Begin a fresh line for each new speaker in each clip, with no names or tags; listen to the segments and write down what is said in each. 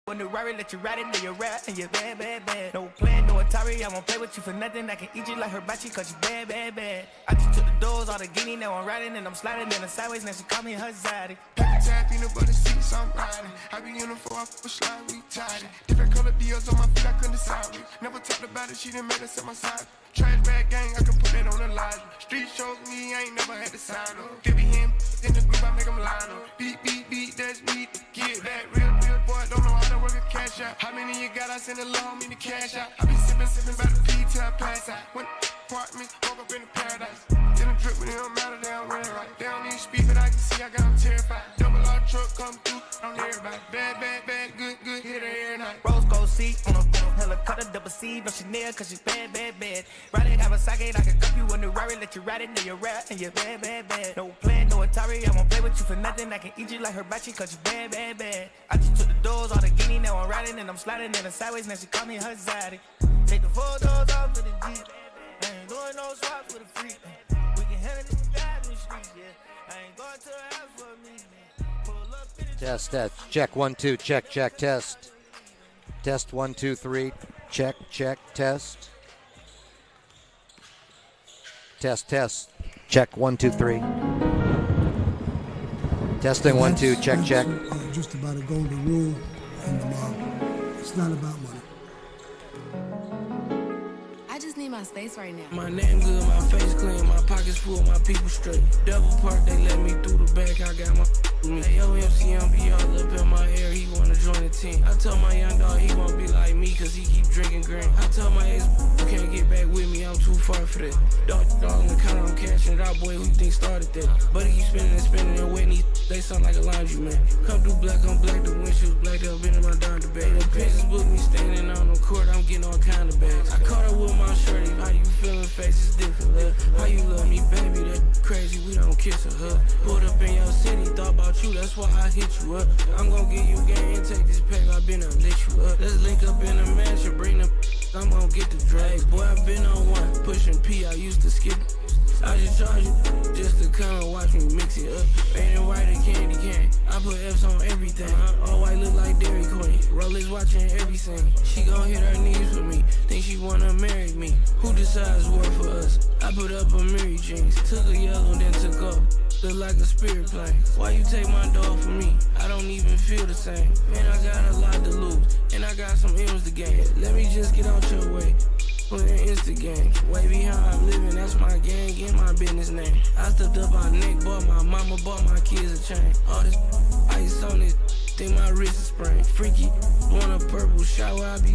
When the Rari let you ride it, then you rap and you bad, bad, bad. No plan, no Atari, I won't play with you for nothing. I can eat you like hibachi, cause you bad, bad, bad. I just took the doors, all the guinea, now I'm riding and I'm sliding in the sideways, now she call me her zaddy.
Every time peanut butter seats, I'm riding. I be uniform, I fuck slide, we tied. Different color deals on my feet, I couldn't decide. Never talked about it, she done made us at my side. Trash bag gang, I can put that on the line. Street shows me, I ain't never had to sign up. They be him in the group, I make them line up. Beat, beat, beat, that's me. Get that real boy, don't know how to work a cash out. How many you got? I send a loan, me the cash out. I be sipping by the P till I pass out. Went apartment, woke up in the paradise. Then a drip, but it don't matter, they don't run right. They don't need speed, but I can see I got them terrified. Double R truck come through on everybody. Bad, bad, bad, good, good, hit her every night.
Rose gold seat on a phone, helicopter double C, no Chanel, cause you bad, bad, bad. Riding Kawasaki, I can cup you in the Rari, let you ride it, then you rap and you bad, bad, bad. No plan, no Atari, I won't play with you for nothing. I can eat you like hibachi, cause you bad, bad, bad. I just took the doors, all the guinea, now I'm riding and I'm sliding in the sideways, now she call me her zaddy. Take the 4 doors off of the Jeep, I ain't doing no swap for the free. We can handle this guy in the streets, yeah. I ain't going to the house for me, man. Pull up in the
Test that. Check 1 2. Check test. Test 1 2 3. Check test. Test. Check 1 2 3. Testing 1 2. Check.
Just about a golden rule in the mob. It's not about money.
I just need my space right now.
My name good, my face clean, my pockets full, my people straight. Double park, they let me through the back, I got my with me. Hey, yo, MCM be all up in my ear, he wanna join the team. I told my young dog he won't be like me, cause he keep drinking green. I told my ex, you can't get back with me, I'm too far for that. Dog in the counter, I'm cashing it out, boy, who you think started that? But he keep spinning and wetting these, they sound like a laundry man. Come through black on black, the windshield black, they'll been in my down the bag. The pictures book me standing on the court, I'm getting all kind of bags. I caught her with my shorty, how you feeling, face is different, love. How you love me, baby, that crazy, we don't kiss or hug. Pulled up in your city, thought about you, that's why I hit you up. I'm gon' give you game, take this pack, I been lit you up. Let's link up in the mansion, bring the I'm gon' get the drag. Boy, I been on one, pushing P, I used to skip it. I just charge you just to come and watch me mix it up. Ain't it white a candy cane? I put F's on everything. All white look like Dairy Queen. Rollers watching everything. She gon' hit her knees for me. Think she wanna marry me. Who decides what for us? I put up a Mary jeans. Took a yellow, then took off. Look like a spirit plane. Why you take my dog from me? I don't even feel the same. Man, I got a lot to lose, and I got some M's to gain. Let me just get out your way. Playing Instagram, way behind I'm living, that's my gang, get my business name. I stepped up on neck, bought my mama, bought my kids a chain. All this ice on this, think my wrist is sprained. Freaky, want a purple shower, I be.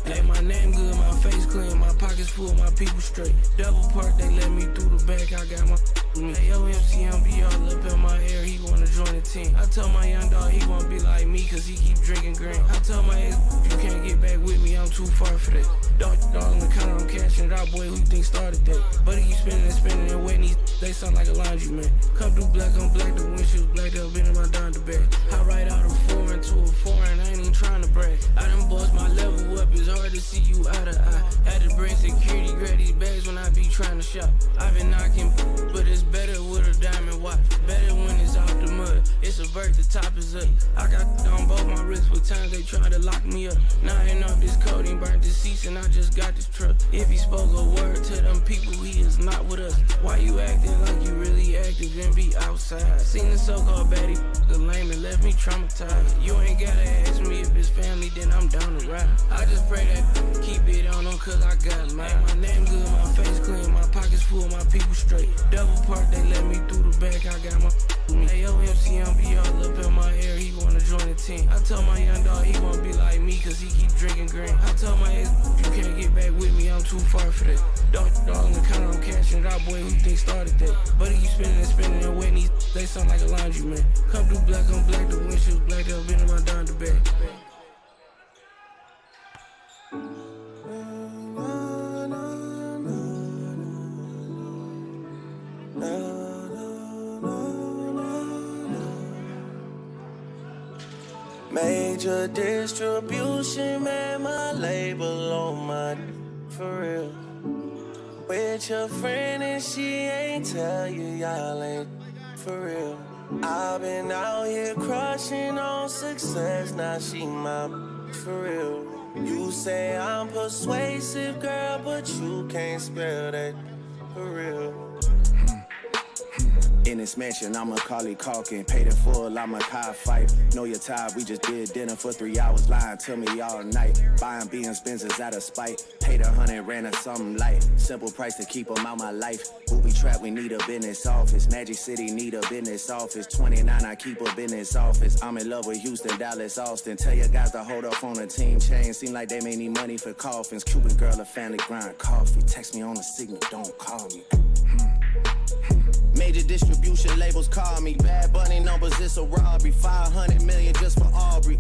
Hey, my name good, my face clean, my pockets full, my people straight. Double park, they let me through the back, I got my with me. Hey, yo, MCM be all up in my ear, he wanna join the team. I told my young dog he won't be like me, cause he keep drinking green. I told my ex, you can't get back with me, I'm too far for that. Dog in the counter, I'm cashing it out, boy, who you think started that? But he keep spinning and wetting these, they sound like a laundry man. Come through black on black, the windshield black, they'll been in my down the bag. I ride out a foreign to a foreign, I ain't even trying to brag. I done bossed my level up, it's hard to see you out of eye. Had to bring security, grab these bags when I be trying to shop. I've been knocking, but it's better with a diamond watch. Better when it's off the mud, it's a vert, the top is up. I got on both my wrists for times they tried to lock me up. Now I ain't off this codeine, burnt the seats and I just got this truck. If he spoke a word to them people, he is not with us. Why you acting like you really active and be outside? Seen the so-called baddie, the lame and left me traumatized. You ain't gotta ask me if it's family, then I'm down to ride. I just pray that keep it on them cause I got mine. My name good, my face clean, my pockets full, my people straight. Double park, they let me through the back, I got my with me. Hey, yo, MCM be all up in my ear, he wanna join the team. I told my young dog he won't be like me cause he keep drinking green. I told my ex, you can't get back with me, I'm too far for that. Dog in the counter, I'm cashing it out, boy, who you think started that? But he keep spinning and wetting these, they sound like a laundry man. Come through black on black, the windshield black, they'll been in my down the bag.
Major distribution, man, my label on my for real. With your friend and she ain't tell you y'all ain't for real. I've been out here crushing on success, now she my for real. You say I'm persuasive, girl, but you can't spell that for real.
In this mansion, I'm a Macaulay Culkin. Paid in full, I'm a Kai Fife. Know your type, we just did dinner for 3 hours, lying to me all night. Buying BM's Benzes out of spite. Paid 100, ran or something light. Simple price to keep them out my life. Booby trap, we need a business office. Magic City need a business office. 29, I keep a business office. I'm in love with Houston, Dallas, Austin. Tell your guys to hold up on a team chain. Seem like they may need money for coffins. Cuban girl, a family grind coffee. Text me on the signal, don't call me. Major distribution labels call me. Bad Bunny numbers, it's a robbery. 500 million just for Aubrey.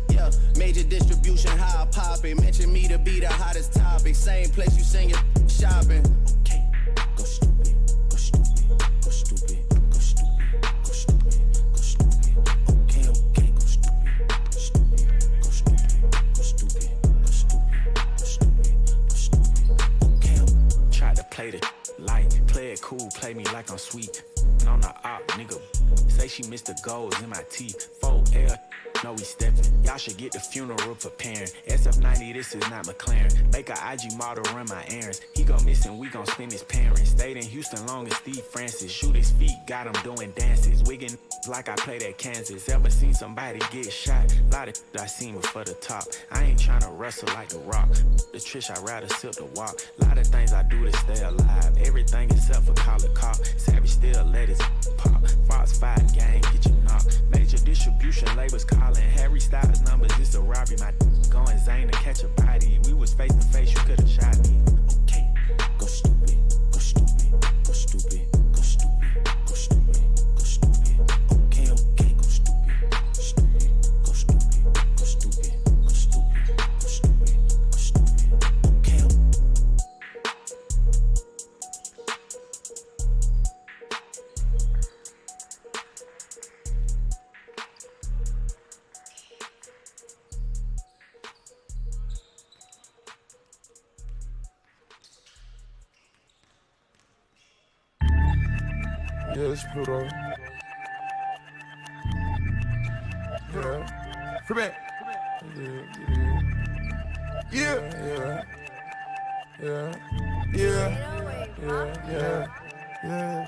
Yeah, major distribution, how I pop it. Mention me to be the hottest topic. Same place you sing your shopping. Okay, go stupid, go stupid, go stupid, go stupid, go stupid, go stupid. Okay, okay, go stupid, go stupid, go stupid, go stupid, go stupid, go stupid, go stupid. Okay.
Tried to play the light, play it cool, play me like I'm sweet. And on the op, nigga, say she missed the goals in my teeth. 4L, no we steppin'. Y'all should get the funeral preparing. SF90, this is not McLaren. Make a IG model run my errands. He go missing, we gon' spin his parents. Stayed in Houston long as Steve Francis. Shoot his feet, got him doing dances. Wiggin' like I played at Kansas. Ever seen somebody get shot? Lot of I seen before the top. I ain't tryna wrestle like The Rock. The Trish, I'd rather sip the walk. Lot of things I do to stay alive. Everything except for call a cop. Savage still let his pop. Fox 5 gang, get you knocked. Major distribution labels calling. Harry Styles numbers, it's a robbery. My going Zane to catch a body. We was face to face, you could've shot me.
Okay, go stupid, go stupid, go stupid, go stupid, go stupid, go stupid. Okay, okay, go stupid, go stupid, go stupid, go stupid, go stupid, go stupid, go stupid. Okay.
Yeah, it's Pluto. Yeah. Free back. Yeah. Yeah.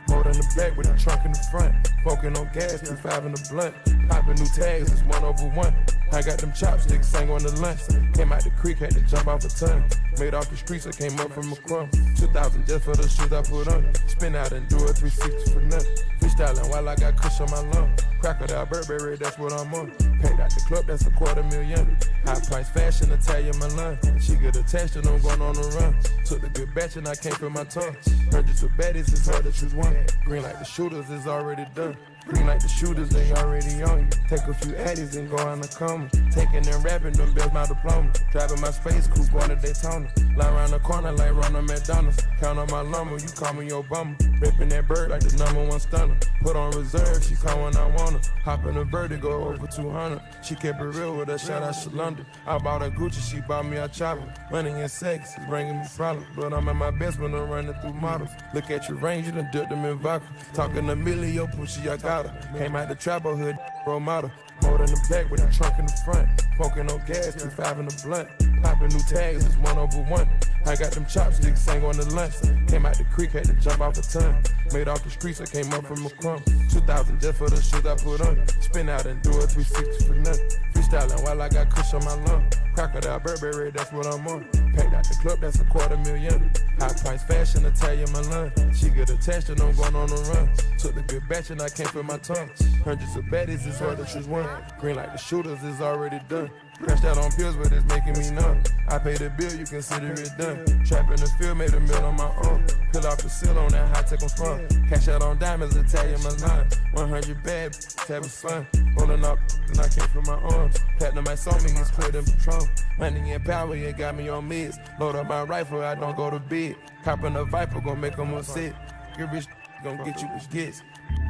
More in the back with the trunk in the front. Smoking on gas, 2.5 in the blunt. Popping new tags, it's 1/1. I got them chopsticks, sang on the lunch. Came out the creek, had to jump off a ton. Made off the streets, I came up from a crumb. 2,000 just for the shoes I put on. Spin out and do a 360 for nothing. Freestyling while I got kush on my lung. Crocodile Burberry, that's what I'm on. Paid out the club, that's $250,000. High price fashion, Italian Milan. She get attached and I'm going on the run. Took the good batch and I can't feel my tongue. Hundreds of baddies, it's hard to choose one. Green like the shooters, is already done. Green like the shooters, they already on you. Take a few addies and go on the coma. Taking and rapping, them bills my diploma. Driving my space coupe, going to Daytona. Lie around the corner like Ronald McDonald's. Count on my lumber, you call me Obama. Ripping that bird like the #1 stunner. Put on reserve, she call when I want her. Hop in the Vertigo over 200. She kept it real with her, shout out Shalonda. I bought her Gucci, she bought me a chopper. Money and sex is bringing me problems. But I'm at my best when I'm running through models. Look at your range, you done dipped them in vodka. Talking a million, pussy, I got her. Came out the trapper hood, role model. More in the back with the trunk in the front. Smoking on gas, 2.5 in the blunt. Popping new tags, it's 1/1. I got them chopsticks, sang on the lunch. Came out the creek, had to jump off a ton. Made off the streets, I came up from a crumb. 2,000 just for the shoes I put on. Spin out and do a 360 for nothing. Freestyling while I got kush on my lung. Crocodile Burberry, that's what I'm on. Paid out the club, that's $250,000. High price fashion, Italian Milan. She get attached and I'm going on the run. Took the good batch and I can't feel my tongue. Hundreds of baddies, it's hard to choose one. Green like the shooters, is already done. Crashed out on pills, but it's making me numb. I paid the bill, you consider it done. Trap in the field, made a meal on my own. Peel off the seal on that high tech on front. Cash out on diamonds, Italian Milan. 100 bad, having fun. Rolling up, and I came from my arms. Platinum ice on me, it's clear than Patron. Money and power, it got me on mids. Load up my rifle, I don't go to bed. Copping a Viper, gon' make them upset. Get rich, gon' get you what gets.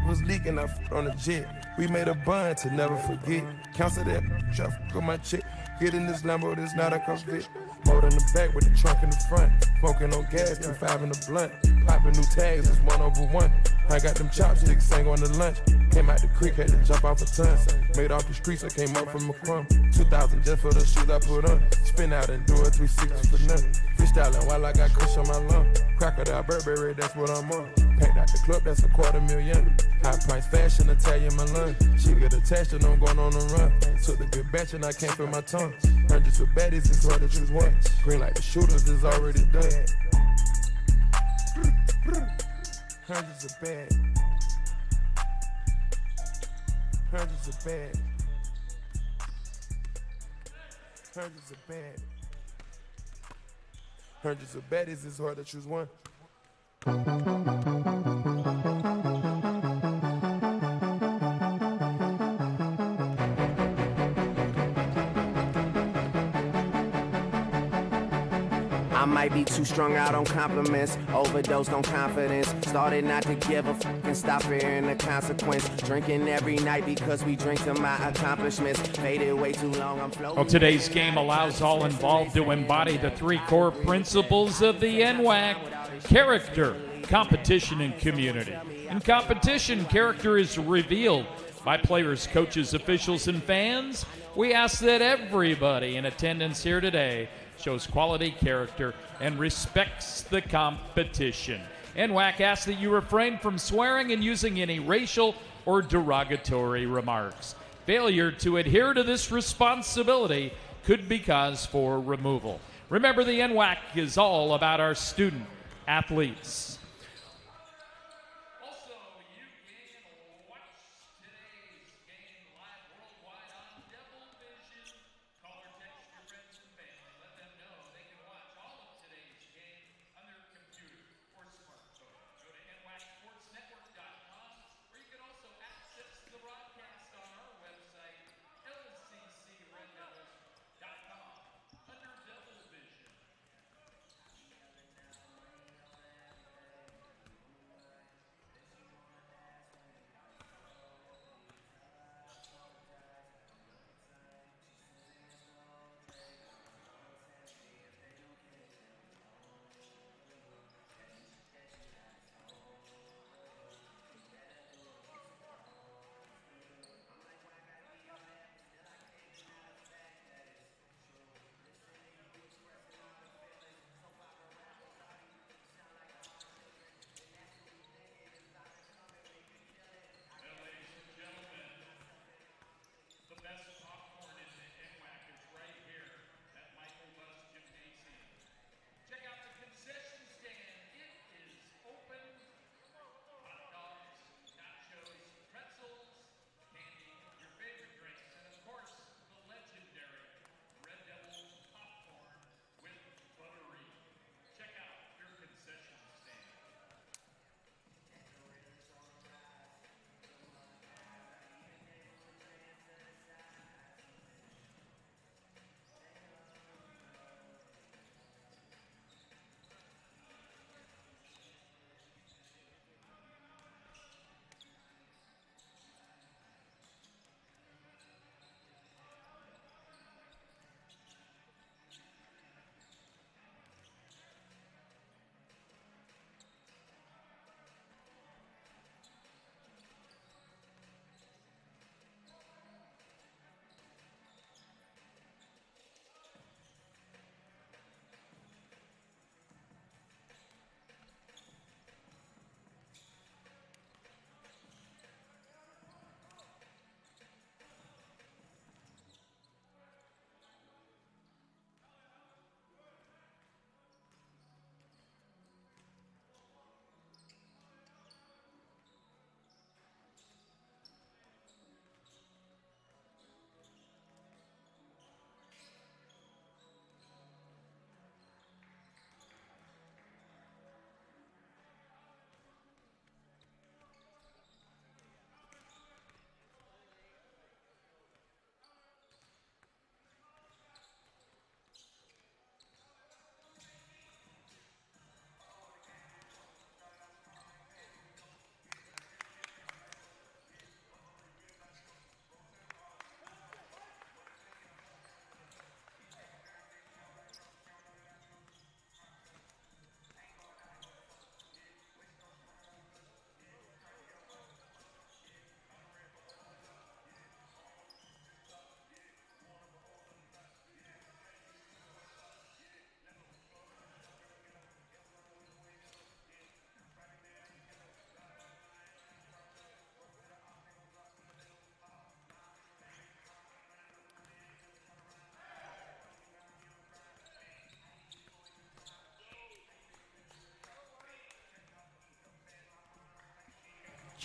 Was leaking, I on a jet. We made a bond to never forget. Cancel that, try to my chick. Get in this Lambo, this not a conflict. More in the back with the trunk in the front. Smoking on gas, 2.5 in the blunt. Popping new tags, it's 1/1. I got them chopsticks, sang on the lunch. Came out the creek, had to jump off a ton. Made off the streets, I came up from a crumb. 2,000 just for the shoes I put on. Spin out and do a 360 for nothing. Freestyling while I got kush on my lung. Crocodile Burberry, that's what I'm on. Packed out the club, that's $250,000. High price fashion, Italian Milan. She get attached and I'm going on the run. Took the good batch and I can't feel my tongue. Hundreds of baddies, it's hard to choose one. Green like the shooters is already done. Hundreds of bad. Hundreds of bad. Hundreds of bad. Hundreds of baddies, it's hard to choose one.
I might be too strung out on compliments, overdosed on confidence. Started not to give a f and stop fearing the consequence. Drinking every night because we drink to my accomplishments. Faded way too long, I'm floating.
Well, today's game allows all involved to embody the three core principles of the NWAC: character, competition, and community. In competition, character is revealed by players, coaches, officials, and fans. We ask that everybody in attendance here today shows quality character and respects the competition. NWAC asks that you refrain from swearing and using any racial or derogatory remarks. Failure to adhere to this responsibility could be cause for removal. Remember, the NWAC is all about our student athletes.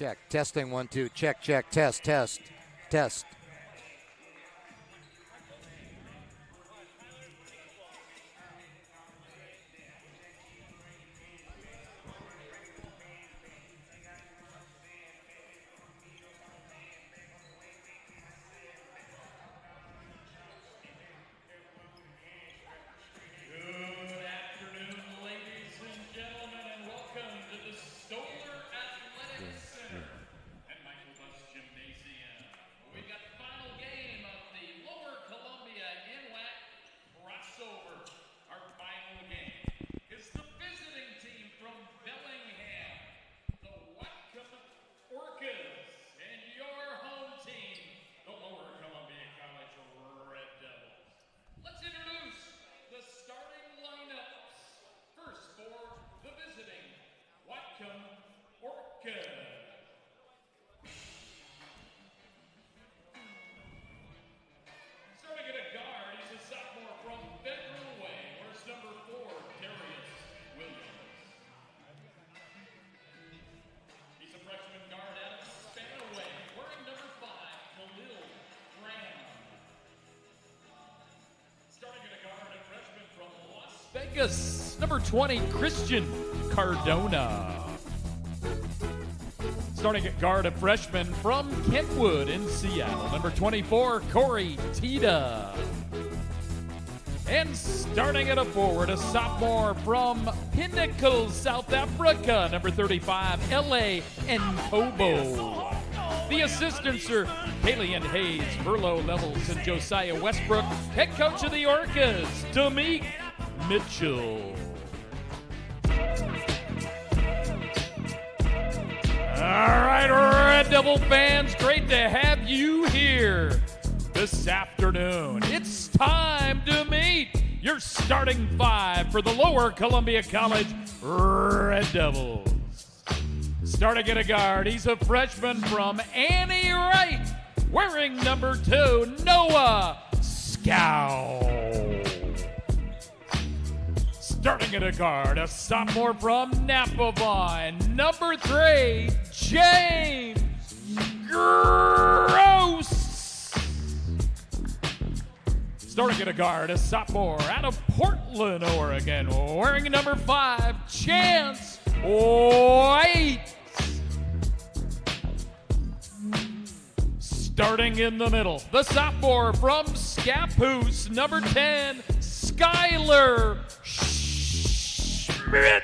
Check. Testing 1 2. Check. Test.
Vegas, number 20, Christian Cardona. Starting at guard, a freshman from Kentwood in Seattle, number 24, Corey Tita. And starting at a forward, a sophomore from Pinnacle, South Africa, number 35, L.A. Nkobo. The assistants are Haley and Hayes, Verlo Levels, and Josiah Westbrook. Head coach of the Orcas, Demik Mitchell. All right, Red Devil fans, great to have you here this afternoon. It's time to meet your starting five for the Lower Columbia College Red Devils. Starting at a guard, he's a freshman from Annie Wright, wearing number 2, Noah Scow. Starting at a guard, a sophomore from Napavine, number 3, James Gross. Starting at a guard, a sophomore out of Portland, Oregon, wearing number 5, Chance White. Starting in the middle, the sophomore from Scappoose, number 10, Skylar Schmidt.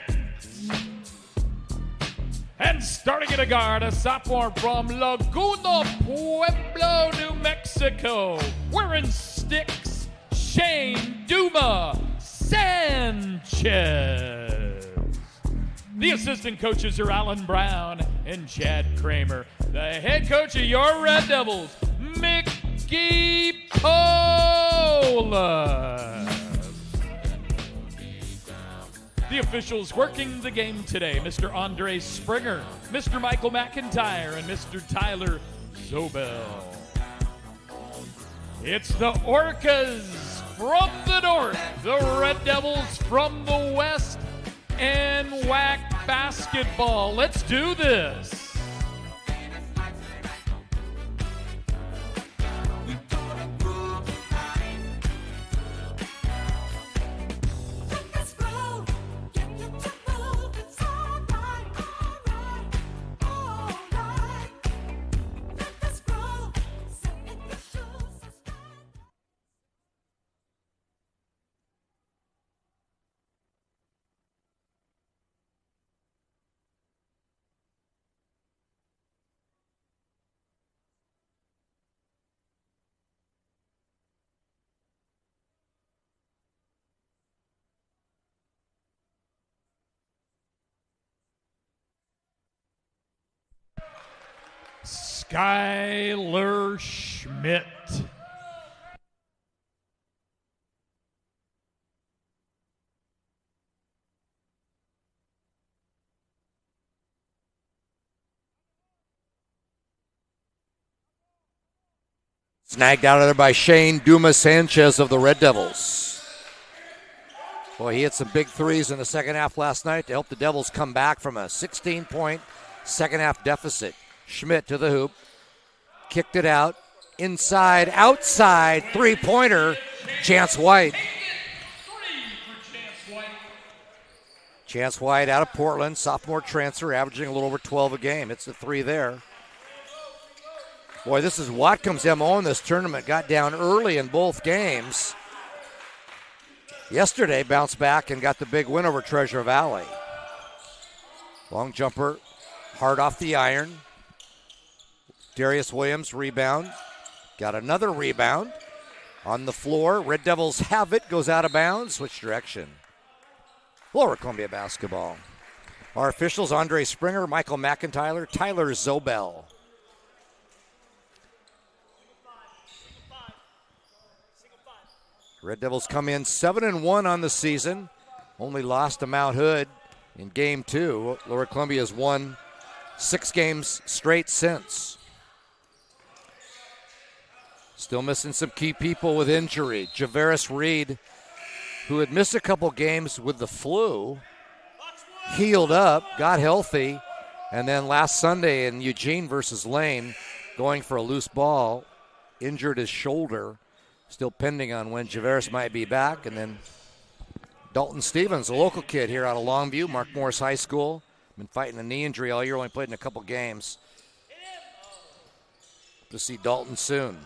And starting at a guard, a sophomore from Laguna Pueblo, New Mexico, wearing sticks, Shane Duma Sanchez. The assistant coaches are Alan Brown and Chad Kramer. The head coach of your Red Devils, Mickey Pola. The officials working the game today, Mr. Andre Springer, Mr. Michael McIntyre, and Mr. Tyler Zobel. It's the Orcas from the north, the Red Devils from the west, and NWAC basketball. Let's do this. Skylar Schmidt.
Snagged out of there by Shane Duma Sanchez of the Red Devils. Boy, he hit some big threes in the second half last night to help the Devils come back from a 16-point second half deficit. Schmidt to the hoop. Kicked it out. Inside, outside, three-pointer. Chance White. Chance White out of Portland, sophomore transfer, averaging a little over 12 a game. It's the three there. Boy, this is Whatcom's MO in this tournament. Got down early in both games. Yesterday, bounced back and got the big win over Treasure Valley. Long jumper, hard off the iron. Darius Williams, rebound. Got another rebound. On the floor, Red Devils have it, goes out of bounds, switch direction. Lower Columbia basketball. Our officials, Andre Springer, Michael McIntyre, Tyler Zobel. Red Devils come in 7-1 on the season. Only lost to Mount Hood in game 2. Lower Columbia has won 6 games straight since. Still missing some key people with injury. Javaris Reed, who had missed a couple games with the flu, healed up, got healthy, and then last Sunday in Eugene versus Lane, going for a loose ball, injured his shoulder. Still pending on when Javaris might be back. And then Dalton Stevens, a local kid here out of Longview, Mark Morris High School. Been fighting a knee injury all year, only played in a couple games. To see Dalton soon.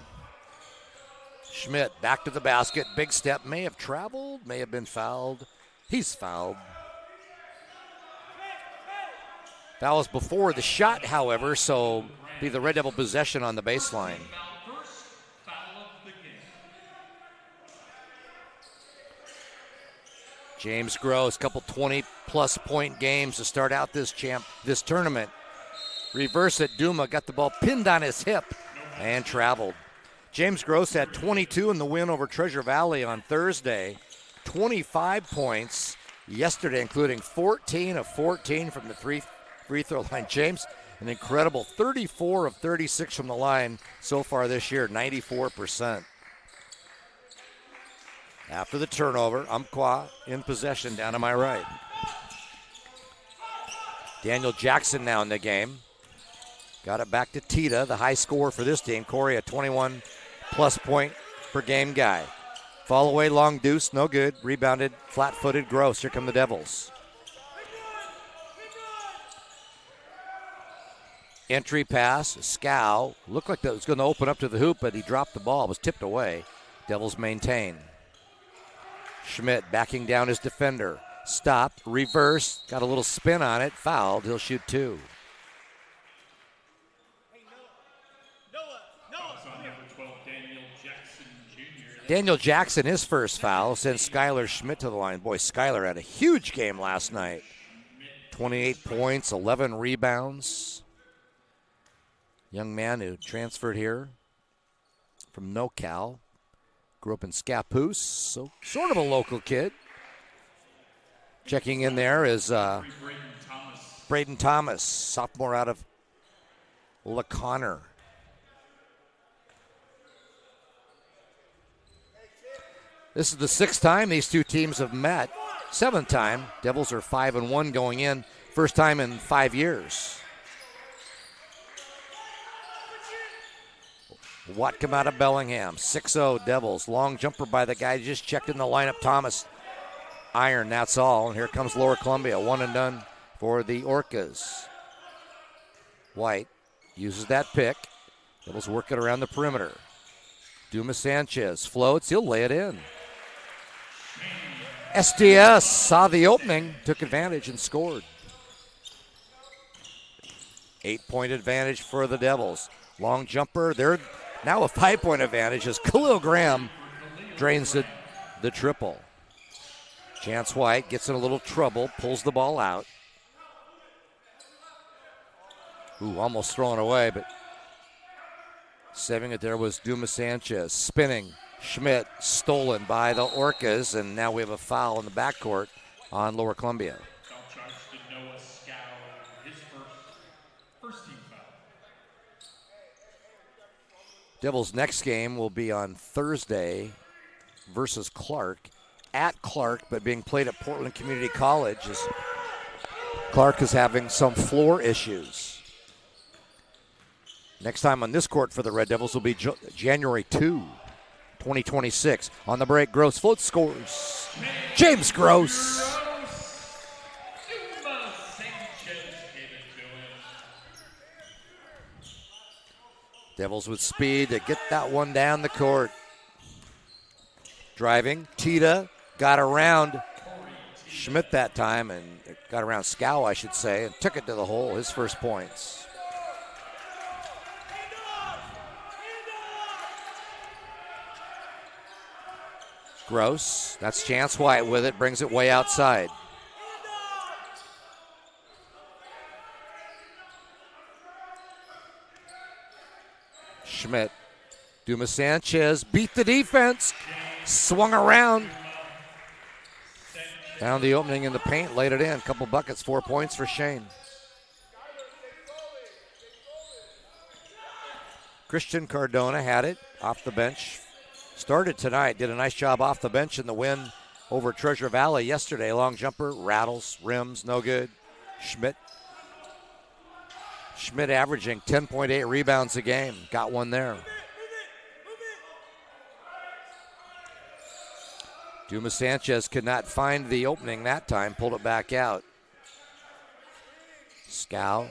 Schmidt back to the basket. Big step. May have traveled. May have been fouled. He's fouled. That was before the shot, however, so be the Red Devil possession on the baseline. James Gross, couple 20-plus point games to start out this tournament. Reverse it. Duma got the ball pinned on his hip and traveled. James Gross had 22 in the win over Treasure Valley on Thursday. 25 points yesterday, including 14 of 14 from the free throw line. James, an incredible 34 of 36 from the line so far this year, 94%. After the turnover, Umpqua in possession down to my right. Daniel Jackson now in the game. Got it back to Tita, the high scorer for this team. Corey, a 21-plus point per game guy. Fall away, long deuce, no good. Rebounded, flat-footed, Gross. Here come the Devils. Entry pass, Scow. Looked like that was going to open up to the hoop, but he dropped the ball. It was tipped away. Devils maintain. Schmidt backing down his defender. Stopped, reverse, got a little spin on it, fouled. He'll shoot 2. Daniel Jackson, his first foul, sends Skylar Schmidt to the line. Boy, Skylar had a huge game last night. 28 points, 11 rebounds. Young man who transferred here from NoCal. Grew up in Scappoose, so sort of a local kid. Checking in there is Braden Thomas, sophomore out of LaConner. This is the 6th time these two teams have met. 7th time. Devils are 5-1 going in. First time in 5 years. Whatcom out of Bellingham. 6-0 Devils. Long jumper by the guy just checked in the lineup. Thomas. Iron, that's all. And here comes Lower Columbia. 1 and done for the Orcas. White uses that pick. Devils work it around the perimeter. Dumas Sanchez floats. He'll lay it in. SDS saw the opening, took advantage, and scored. 8-point advantage for the Devils. Long jumper. They're now a 5-point advantage as Khalil Graham drains the triple. Chance White gets in a little trouble, pulls the ball out. Ooh, almost thrown away, but saving it there was Dumas Sanchez. Spinning. Schmidt stolen by the Orcas, and now we have a foul in the backcourt on Lower Columbia. Devils' next game will be on Thursday versus Clark. At Clark, but being played at Portland Community College, as Clark is having some floor issues. Next time on this court for the Red Devils will be January 2, 2026. On the break, Gross floats scores. James Gross. Devils with speed to get that one down the court. Driving, Tita got around Schmidt that time, and got around Scow, I should say, and took it to the hole, his first points. Gross, that's Chance White with it, brings it way outside. Schmidt, Dumas Sanchez beat the defense, swung around. Found the opening in the paint, laid it in. Couple buckets, 4 points for Shane. Christian Cardona had it off the bench. Started tonight, did a nice job off the bench in the win over Treasure Valley yesterday. Long jumper, rattles, rims, no good. Schmidt averaging 10.8 rebounds a game. Got one there. Dumas Sanchez could not find the opening that time, pulled it back out. Scow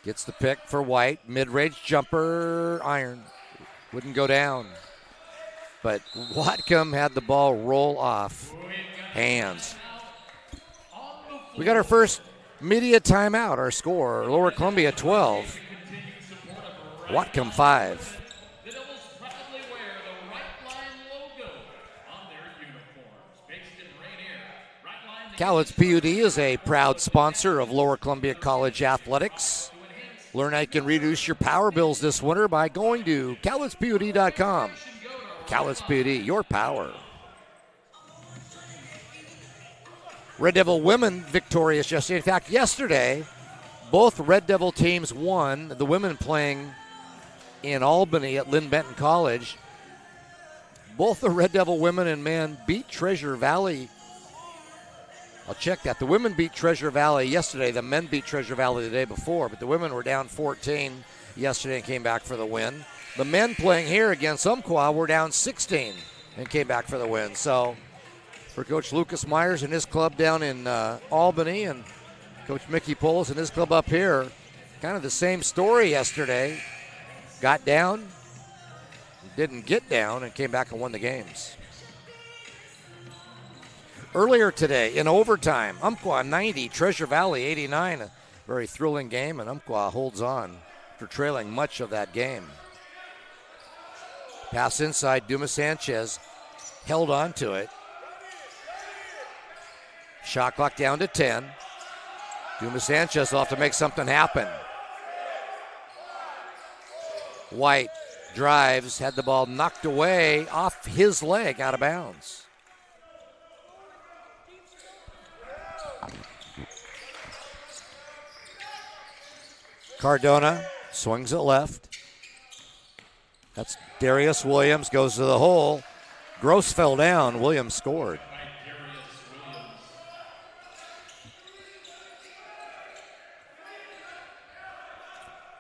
gets the pick for White. Mid-range jumper, iron. Wouldn't go down. But Whatcom had the ball roll off. Hands. We got our first media timeout. Our score, Lower Columbia 12. Whatcom 5. Cowlitz PUD is a proud sponsor of Lower Columbia College Athletics. Learn how you can reduce your power bills this winter by going to cowlitzpud.com. Cowlitz PUD, your power. Red Devil women victorious yesterday. In fact, yesterday, both Red Devil teams won. The women playing in Albany at Lynn Benton College. Both the Red Devil women and men beat Treasure Valley. I'll check that. The women beat Treasure Valley yesterday. The men beat Treasure Valley the day before, but the women were down 14 yesterday and came back for the win. The men playing here against Umpqua were down 16 and came back for the win. So for Coach Lucas Myers and his club down in Albany and Coach Mickey Polis and his club up here, kind of the same story yesterday. Got down, didn't get down, and came back and won the games. Earlier today, in overtime, Umpqua 90, Treasure Valley 89. A very thrilling game, and Umpqua holds on after trailing much of that game. Pass inside, Dumas Sanchez held on to it. Shot clock down to 10. Dumas Sanchez will have to make something happen. White drives, had the ball knocked away off his leg, out of bounds. Cardona swings it left. That's Darius Williams, goes to the hole. Gross fell down. Williams scored.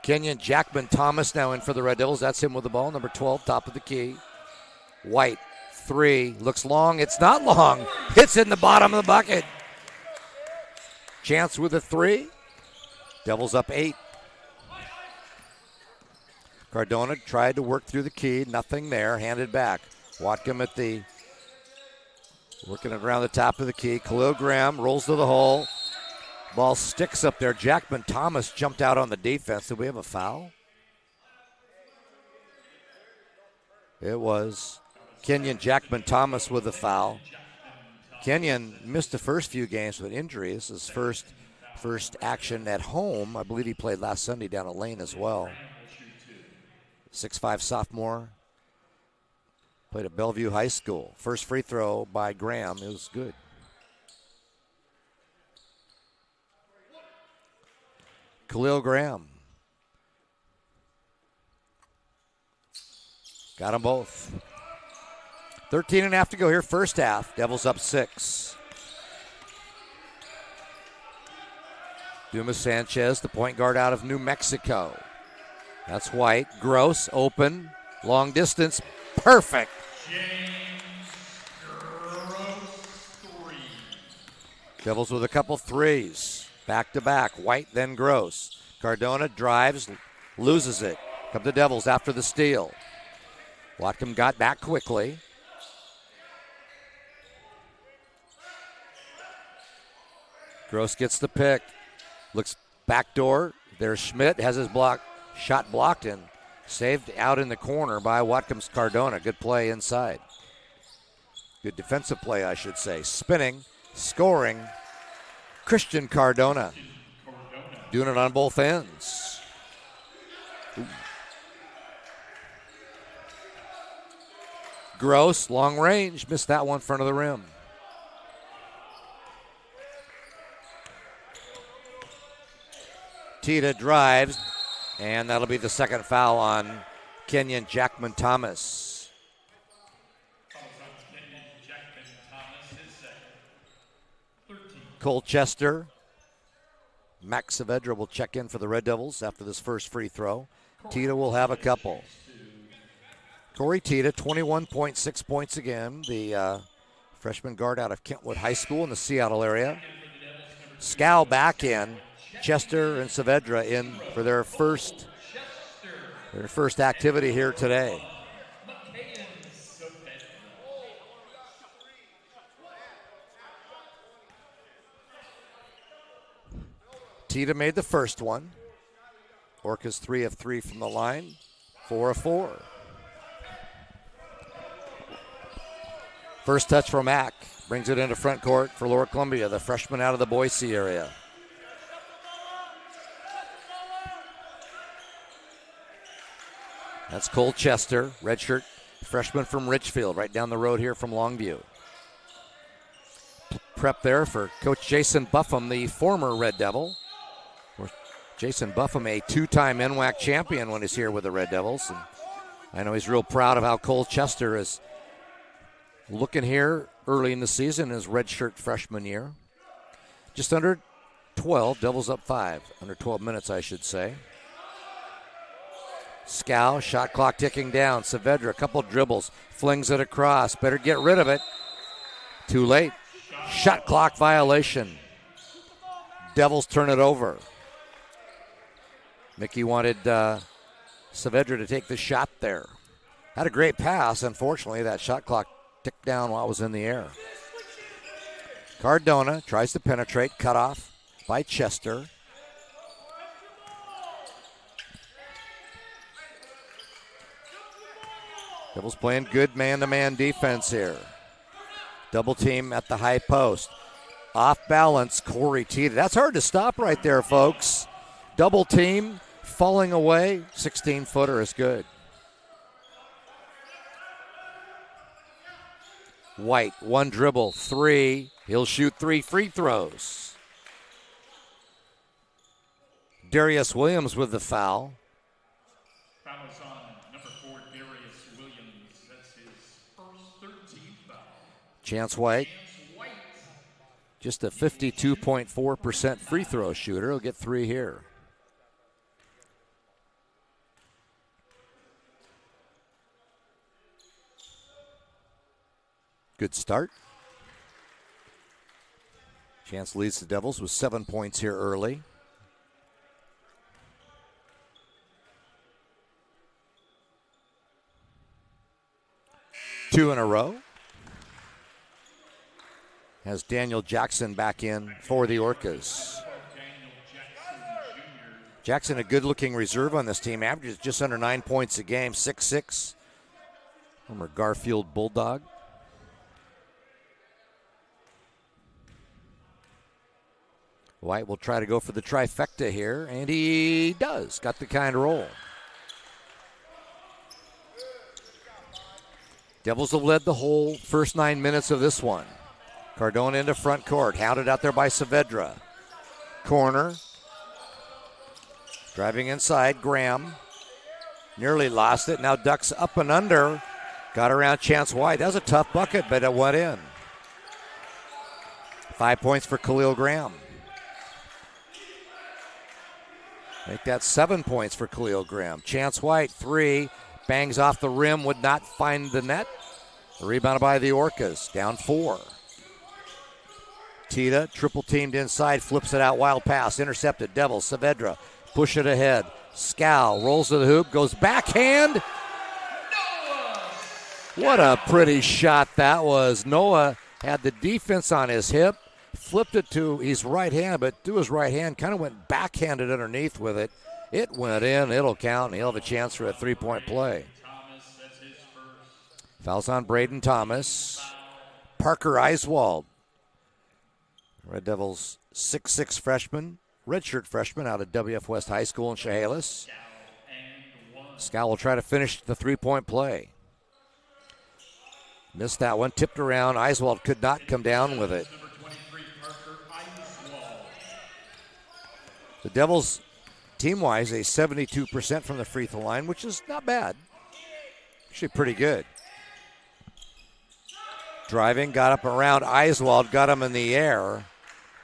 Kenyon Jackman Thomas now in for the Red Devils. That's him with the ball, number 12, top of the key. White, three, looks long. It's not long. It's in the bottom of the bucket. Chance with a three. Devils up 8. Cardona tried to work through the key. Nothing there. Handed back. Whatcom at the, working it around the top of the key. Khalil Graham rolls to the hole. Ball sticks up there. Jackman Thomas jumped out on the defense. Did we have a foul? It was Kenyon Jackman Thomas with a foul. Kenyon missed the first few games with injury. This is first action at home. I believe he played last Sunday down at Lane as well. 6'5" sophomore. Played at Bellevue High School. First free throw by Graham. It was good. Khalil Graham. Got them both. 13.5 to go here, first half. Devils up 6. Dumas Sanchez, the point guard out of New Mexico. That's White. Gross, open, long distance, perfect. Devils with a couple threes. Back to back. White, then Gross. Cardona drives, loses it. Come the Devils after the steal. Whatcom got back quickly. Gross gets the pick. Looks backdoor. There's Schmidt. Has his shot blocked and saved out in the corner by Whatcom's Cardona. Good play inside. Good defensive play, I should say. Spinning, scoring. Christian Cardona. Doing it on both ends. Ooh. Gross, long range. Missed that one in front of the rim. Tita drives, and that'll be the second foul on Kenyon Jackman Thomas. Colchester. Max Saavedra will check in for the Red Devils after this first free throw. Tita will have a couple. Corey Tita, 21.6 points again, the freshman guard out of Kentwood High School in the Seattle area. Scow back in. Chester and Saavedra in for their first activity here today. Tita made the first one. Orcas 3 of 3 from the line, 4 of 4. First touch from Mack. Brings it into front court for Lower Columbia, the freshman out of the Boise area. That's Colchester, redshirt freshman from Richfield, right down the road here from Longview. Prep there for Coach Jason Buffum, the former Red Devil. Jason Buffum, a two-time NWAC champion when he's here with the Red Devils. And I know he's real proud of how Colchester is looking here early in the season, his redshirt freshman year. Just under 12, Devils up 5. Under 12 minutes, I should say. Scow, shot clock ticking down. Saavedra, a couple dribbles, flings it across. Better get rid of it. Too late. Shot clock violation. Devils turn it over. Mickey wanted Saavedra to take the shot there. Had a great pass. Unfortunately, that shot clock ticked down while it was in the air. Cardona tries to penetrate. Cut off by Chester. Devils playing good man-to-man defense here. Double team at the high post. Off balance, Corey Tita. That's hard to stop right there, folks. Double team, falling away. 16-footer is good. White, one dribble, 3. He'll shoot 3 free throws. Darius Williams with the foul.
Foul is on number 4, Darius Williams. That's his first 13th foul.
Chance White, just a 52.4% free throw shooter. He'll get 3 here. Good start. Chance leads the Devils with 7 points here early. Two in a row. Has Daniel Jackson back in for the Orcas. Jackson, a good-looking reserve on this team, averages just under 9 points a game, 6'6". Former Garfield Bulldog. White will try to go for the trifecta here, and he does. Got the kind of roll. Devils have led the whole first 9 minutes of this one. Cardona into front court, hounded out there by Saavedra. Corner. Driving inside, Graham. Nearly lost it, now ducks up and under. Got around Chance White. That was a tough bucket, but it went in. 5 points for Khalil Graham. Make that 7 points for Khalil Graham. Chance White, 3. Bangs off the rim, would not find the net. Rebounded by the Orcas, down 4. Tita, triple teamed inside, flips it out, wild pass, intercepted. Devils, Saavedra, push it ahead. Scal rolls to the hoop, goes backhand. What a pretty shot that was. Noah had the defense on his hip, flipped it to his right hand, but to his right hand, kind of went backhanded underneath with it. It went in, it'll count, and he'll have a chance for a 3-point play. Fouls on Braden Thomas. Parker Eiswald. Red Devils 6'6" freshman, redshirt freshman out of WF West High School in Chehalis. Scal will try to finish the 3-point play. Missed that one, tipped around. Eiswald could not come down with it. The Devils, team-wise, a 72% from the free throw line, which is not bad. Actually pretty good. Driving, got up around Eiswald, got him in the air.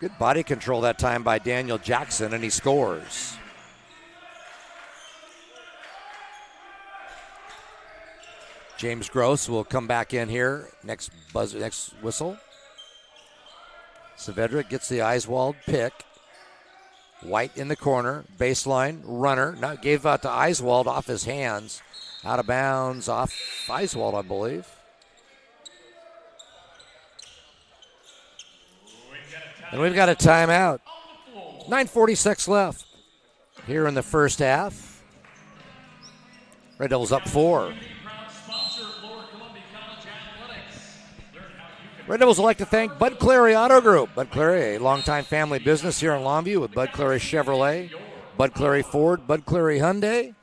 Good body control that time by Daniel Jackson, and he scores. James Gross will come back in here. Next whistle. Saavedra gets the Eiswald pick. White in the corner, baseline, runner. Now gave out to Eiswald off his hands. Out of bounds, off Eiswald, I believe. And we've got a timeout. 9:46 left here in the first half. Red Devils up 4. Red Devils would like to thank Bud Clary Auto Group. Bud Clary, a longtime family business here in Longview with Bud Clary Chevrolet, Bud Clary Ford, Bud Clary Hyundai,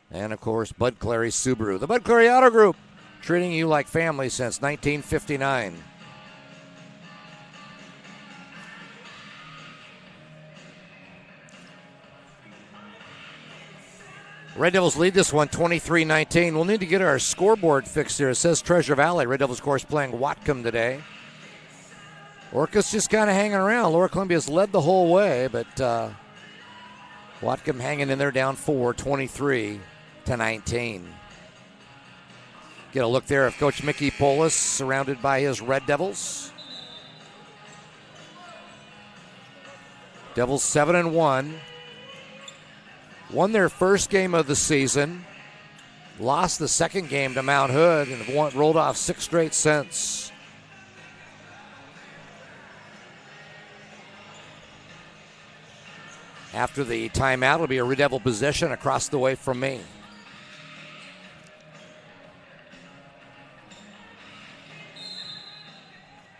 and, of course, Bud Clary Subaru. The Bud Clary Auto Group, treating you like family since 1959. Red Devils lead this one 23-19. We'll need to get our scoreboard fixed here. It says Treasure Valley. Red Devils, of course, playing Whatcom today. Orcas just kind of hanging around. Lower Columbia's led the whole way, but Whatcom hanging in there down 4, 23-19. Get a look there of Coach Mickey Polis surrounded by his Red Devils. Devils 7-1. Won their first game of the season, lost the second game to Mount Hood, and have rolled off 6 straight since. After the timeout, it'll be a Red Devil possession across the way from me.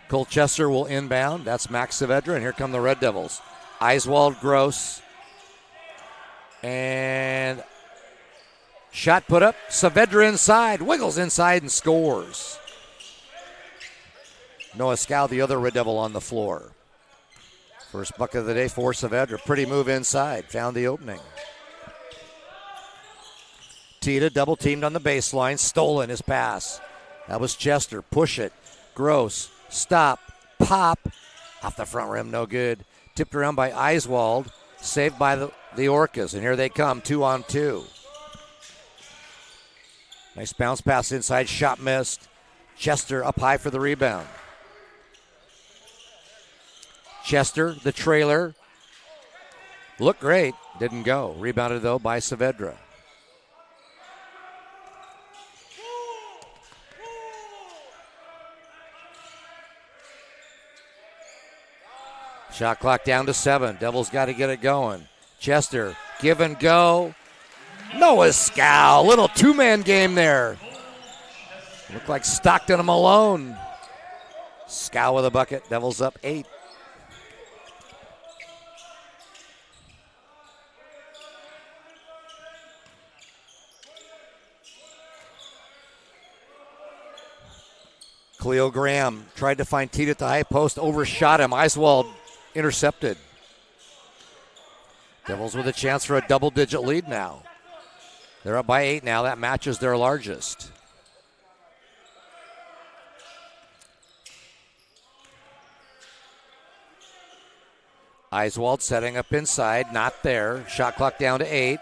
Colchester will inbound. That's Max Saavedra, and here come the Red Devils. Eiswald, Gross. And shot put up. Saavedra inside. Wiggles inside and scores. Noah Scal, the other Red Devil, on the floor. First bucket of the day for Saavedra. Pretty move inside. Found the opening. Tita double teamed on the baseline. Stolen his pass. That was Chester. Push it. Gross. Stop. Pop. Off the front rim. No good. Tipped around by Eiswald. Saved by the Orcas, and here they come, 2-on-2. Nice bounce pass inside, shot missed. Chester up high for the rebound. Chester, the trailer. Looked great, didn't go. Rebounded, though, by Saavedra. Shot clock down to 7. Devils got to get it going. Chester, give and go. Noah Scal, little two-man game there. Looked like Stockton and Malone. Scal with a bucket. Devils up 8. Khalil Graham tried to find Tita at the high post, overshot him. Eiswald intercepted. Devils with a chance for a double-digit lead now. They're up by 8 now. That matches their largest. Eiswald setting up inside, not there. Shot clock down to 8.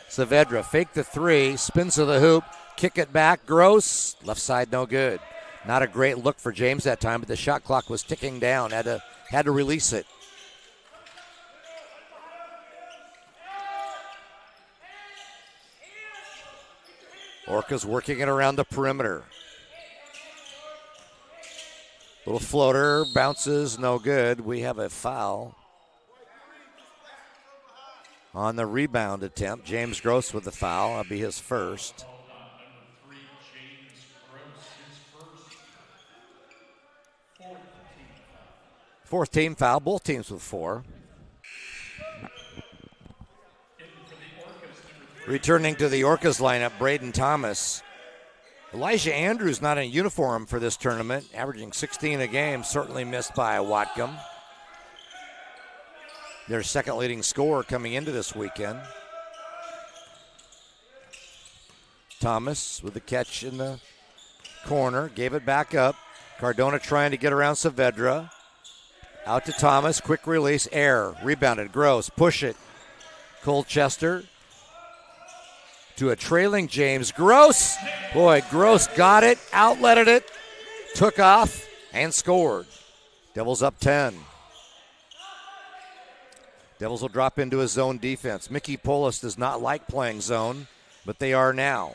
Saavedra fake the 3, spins to the hoop, kick it back. Gross, left side no good. Not a great look for James that time, but the shot clock was ticking down. Had to release it. Orca's working it around the perimeter. Little floater, bounces, no good. We have a foul on the rebound attempt. James Gross with the foul. That'll be his first. Fourth team foul, both teams with 4. Returning to the Orcas lineup, Braden Thomas. Elijah Andrews not in uniform for this tournament, averaging 16 a game, certainly missed by Whatcom. Their second leading scorer coming into this weekend. Thomas with the catch in the corner, gave it back up. Cardona trying to get around Saavedra. Out to Thomas, quick release, air, rebounded, Gross, push it. Colchester to a trailing James Gross. Boy, Gross got it, outletted it, took off, and scored. Devils up 10. Devils will drop into a zone defense. Mickey Polis does not like playing zone, but they are now.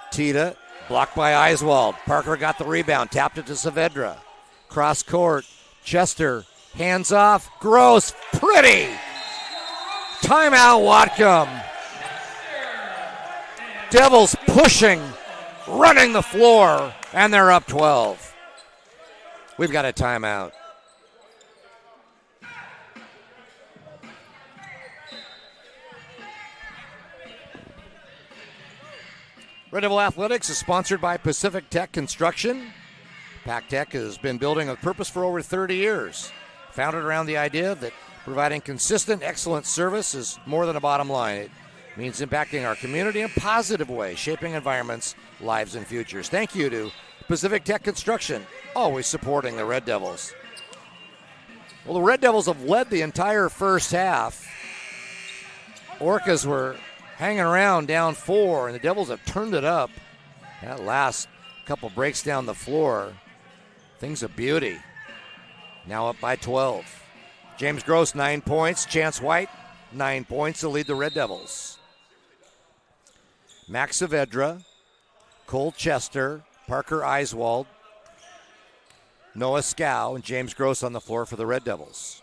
Tita, blocked by Eiswald. Parker got the rebound, tapped it to Saavedra. Cross court, Chester, hands off, Gross, pretty. Timeout, Whatcom. Devils pushing, running the floor, and they're up 12. We've got a timeout. Red Devil Athletics is sponsored by Pacific Tech Construction. PacTech has been building with purpose for over 30 years. Founded around the idea that providing consistent, excellent service is more than a bottom line. It means impacting our community in a positive way, shaping environments, lives, and futures. Thank you to Pacific Tech Construction, always supporting the Red Devils. Well, the Red Devils have led the entire first half. Orcas were hanging around down 4, and the Devils have turned it up. That last couple breaks down the floor, things a beauty. Now up by 12. James Gross, 9 points. Chance White, 9 points to lead the Red Devils. Max Saavedra, Colchester, Parker Eiswald, Noah Scow, and James Gross on the floor for the Red Devils.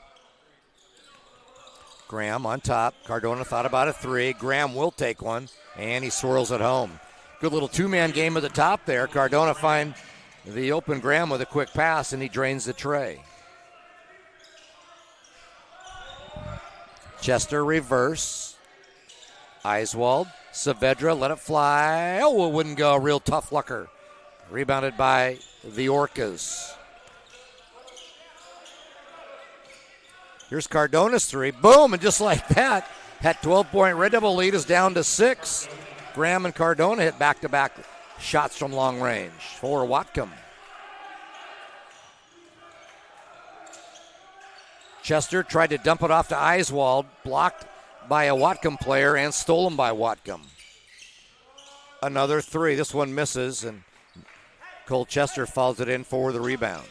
Graham on top. Cardona thought about a 3. Graham will take one, and he swirls it home. Good little two-man game at the top there. Cardona find the open Graham with a quick pass, and he drains the tray. Chester reverse. Eiswald. Saavedra let it fly. Oh, it wouldn't go. Real tough lucker. Rebounded by the Orcas. Here's Cardona's 3. Boom, and just like that, that 12-point Red Devil lead is down to 6. Graham and Cardona hit back-to-back shots from long range for Whatcom. Chester tried to dump it off to Eiswald, blocked by a Whatcom player and stolen by Whatcom. Another 3. This one misses, and Colchester falls it in for the rebound.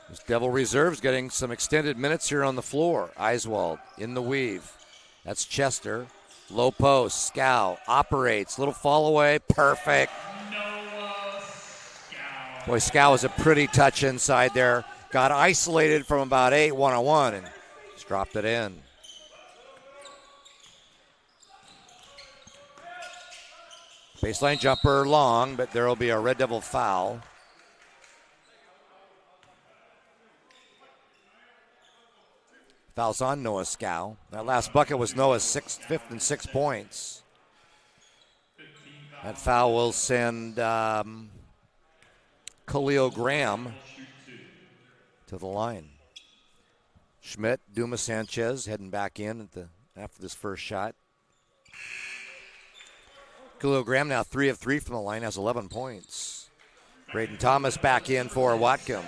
This Devil reserves getting some extended minutes here on the floor. Eiswald in the weave. That's Chester. Low post. Scow operates. Little fall away. Perfect. Boy, Scow was a pretty touch inside there. Got isolated from about 8 1-on-1 and just dropped it in. Baseline jumper long, but there will be a Red Devil foul. Foul's on Noah Scow. That last bucket was Noah's 5th and 6 points. That foul will send Khalil Graham to the line. Schmidt, Dumas Sanchez heading back in after this first shot. Khalil Graham now 3 of 3 from the line, has 11 points. Braden Thomas back in for Whatcom.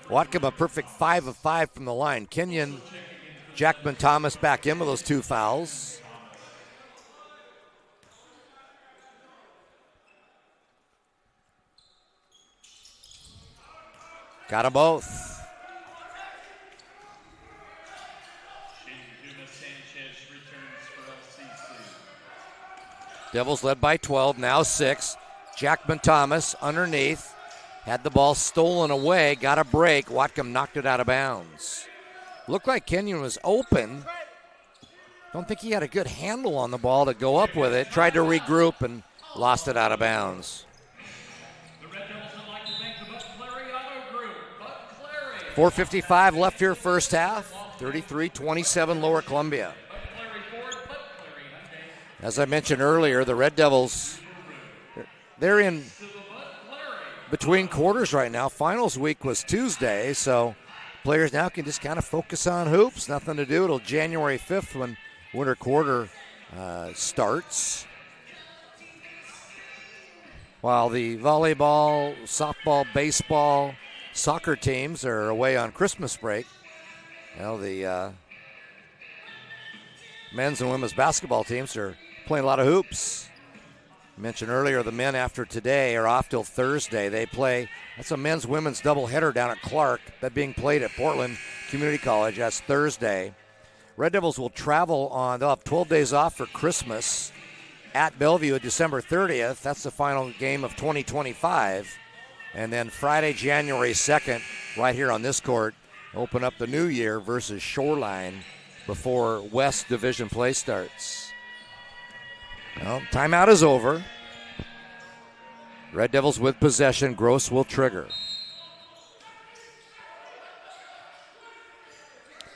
Whatcom a perfect 5 of 5 from the line. Kenyon Jackman Thomas back in with those 2 fouls. Got them both. Devils led by 12, now 6. Jackman Thomas underneath. Had the ball stolen away, got a break. Whatcom knocked it out of bounds. Looked like Kenyon was open. Don't think he had a good handle on the ball to go up with it. Tried to regroup and lost it out of bounds. 4:55 left here first half. 33-27 Lower Columbia. As I mentioned earlier, the Red Devils, they're in between quarters right now. Finals week was Tuesday, so players now can just kind of focus on hoops. Nothing to do until January 5th when winter quarter starts. While the volleyball, softball, baseball, soccer teams are away on Christmas break. Well, the men's and women's basketball teams are playing a lot of hoops. I mentioned earlier the men after today are off till Thursday. They play, that's a men's women's doubleheader down at Clark. That being played at Portland Community College. That's Thursday. Red Devils will travel on, they'll have 12 days off for Christmas at Bellevue at December 30th. That's the final game of 2025. And then Friday, January 2nd, right here on this court, open up the new year versus Shoreline before West Division play starts. Well, timeout is over. Red Devils with possession. Gross will trigger.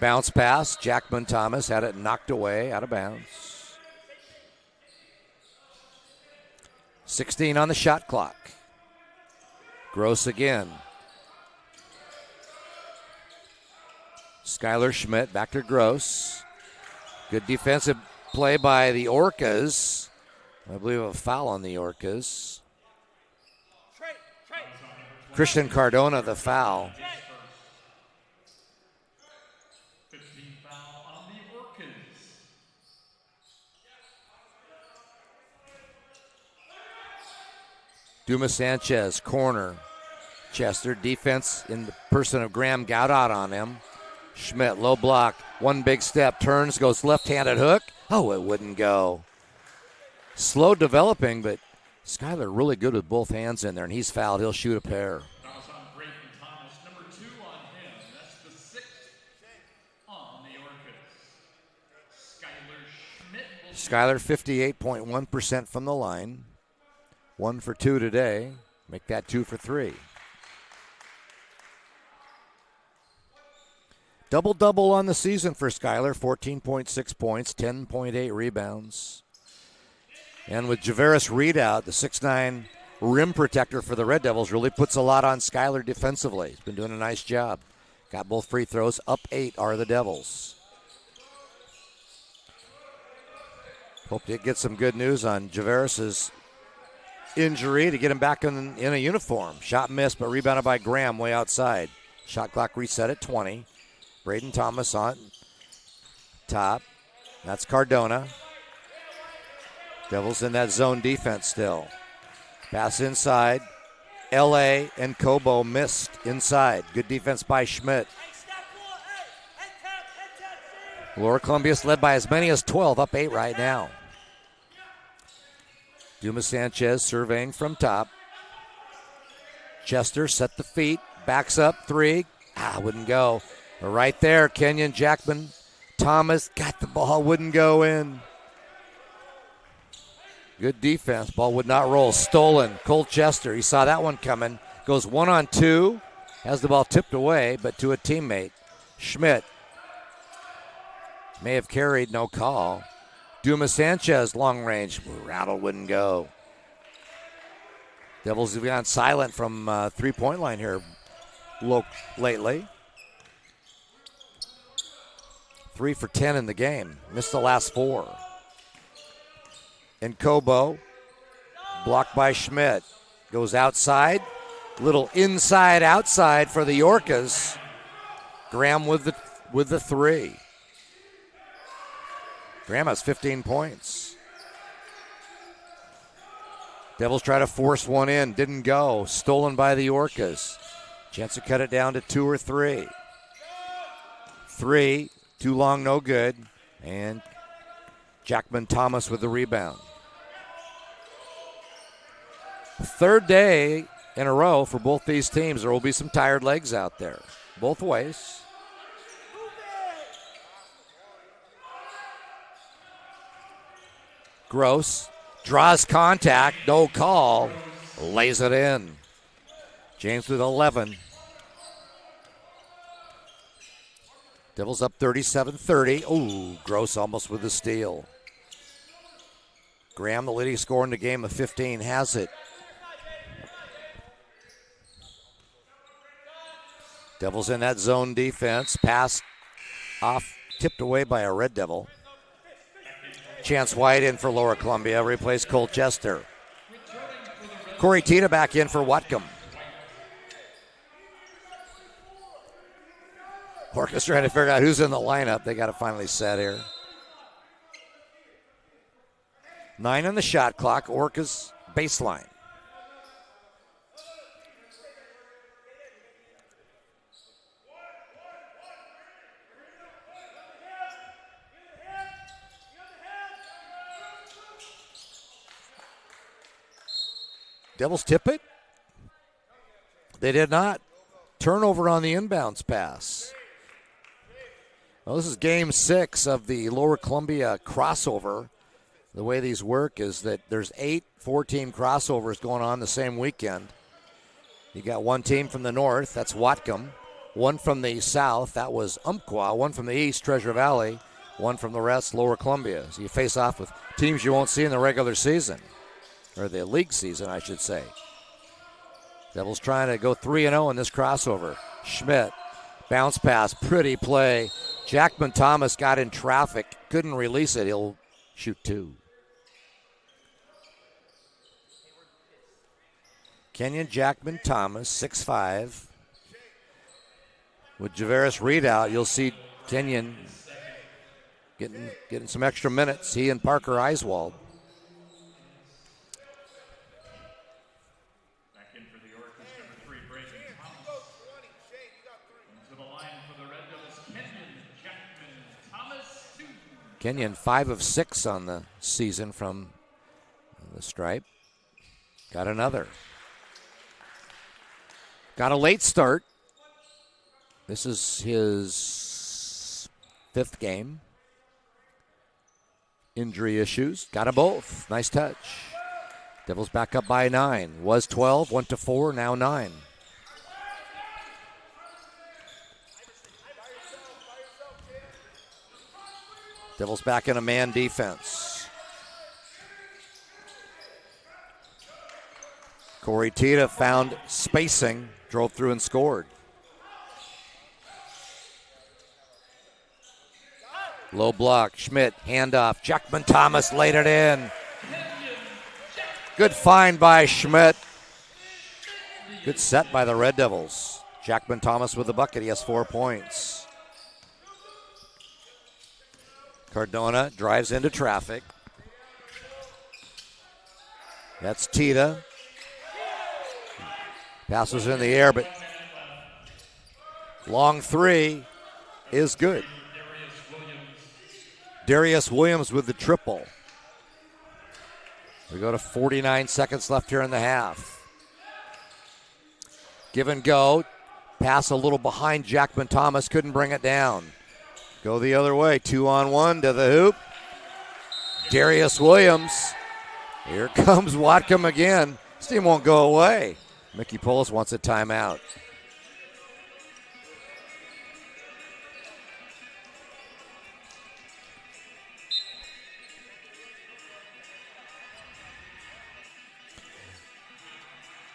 Bounce pass. Jackman Thomas had it knocked away out of bounds. 16 on the shot clock. Gross again. Skylar Schmidt back to Gross. Good defensive play by the Orcas. I believe a foul on the Orcas. Christian Cardona the foul. Dumas Sanchez, corner. Chester, defense in the person of Graham got out on him. Schmidt, low block, one big step, turns, goes left-handed hook. Oh, it wouldn't go. Slow developing, but Skyler really good with both hands in there, and he's fouled. He'll shoot a pair. Skyler 58.1% from the line. 1 for 2 today. Make that 2 for 3. Double-double on the season for Skyler. 14.6 points, 10.8 rebounds. And with Javaris Reed out, the 6'9" rim protector for the Red Devils really puts a lot on Skyler defensively. He's been doing a nice job. Got both free throws. Up 8 are the Devils. Hope to get some good news on Javaris's injury to get him back in a uniform. Shot missed, but rebounded by Graham way outside. Shot clock reset at 20. Braden Thomas on top. That's Cardona. Devils in that zone defense still. Pass inside. L.A. and Cobo missed inside. Good defense by Schmidt. Lower Columbia's led by as many as 12, up 8 right now. Dumas Sanchez surveying from top. Chester set the feet, backs up, 3. Wouldn't go. But right there, Kenyon Jackman Thomas got the ball, wouldn't go in. Good defense, ball would not roll. Stolen, Cole Chester, he saw that one coming. Goes 1-on-2, has the ball tipped away, but to a teammate. Schmidt may have carried, no call. Dumas Sanchez, long range, rattle, wouldn't go. Devils have gone silent from three-point line here lately. 3 for 10 in the game. Missed the last 4. And Cobo Blocked by Schmidt. Goes outside. Little inside-outside for the Orcas. Graham with the three. Graham has 15 points. Devils try to force one in. Didn't go. Stolen by the Orcas. Chance to cut it down to 2 or 3. 3. Too long, no good. And Jackman Thomas with the rebound. Third day in a row for both these teams. There will be some tired legs out there. Both ways. Gross draws contact, no call, lays it in. James with 11. Devils up 37-30. Ooh, Gross almost with the steal. Graham, the leading scorer in the game of 15, has it. Devils in that zone defense. Pass off, tipped away by a Red Devil. Chance White in for Lower Columbia. Replace Colchester. Corey Tita back in for Whatcom. Orcas trying to figure out who's in the lineup. They got to finally set here. 9 on the shot clock. Orcas baseline. Devils tip it? They did not. Turnover on the inbounds pass. Well, this is game 6 of the Lower Columbia crossover. The way these work is that there's 8 4-team crossovers going on the same weekend. You got one team from the north, that's Whatcom. One from the south, that was Umpqua. One from the east, Treasure Valley. One from the rest, Lower Columbia. So you face off with teams you won't see in the regular season. Or the league season, I should say. Devils trying to go 3-0 in this crossover. Schmidt, bounce pass, pretty play. Jackman Thomas got in traffic, couldn't release it. He'll shoot 2. Kenyon Jackman Thomas, 6'5". With Javaris Reed out, you'll see Kenyon getting some extra minutes. He and Parker Eiswald. Kenyon 5 of 6 on the season from the stripe. Got another. Got a late start. This is his 5th game. Injury issues. Got them both. Nice touch. Devils back up by 9. Was 12, went to 4, now 9. Devils back in a man defense. Corey Tita found spacing, drove through and scored. Low block, Schmidt, handoff. Jackman Thomas laid it in. Good find by Schmidt. Good set by the Red Devils. Jackman Thomas with the bucket. He has 4 points. Cardona drives into traffic. That's Tita. Passes in the air, but long 3 is good. Darius Williams with the triple. We go to 49 seconds left here in the half. Give and go. Pass a little behind Jackman Thomas. Couldn't bring it down. Go the other way. 2-on-1 to the hoop. Darius Williams. Here comes Whatcom again. This team won't go away. Mickey Polis wants a timeout.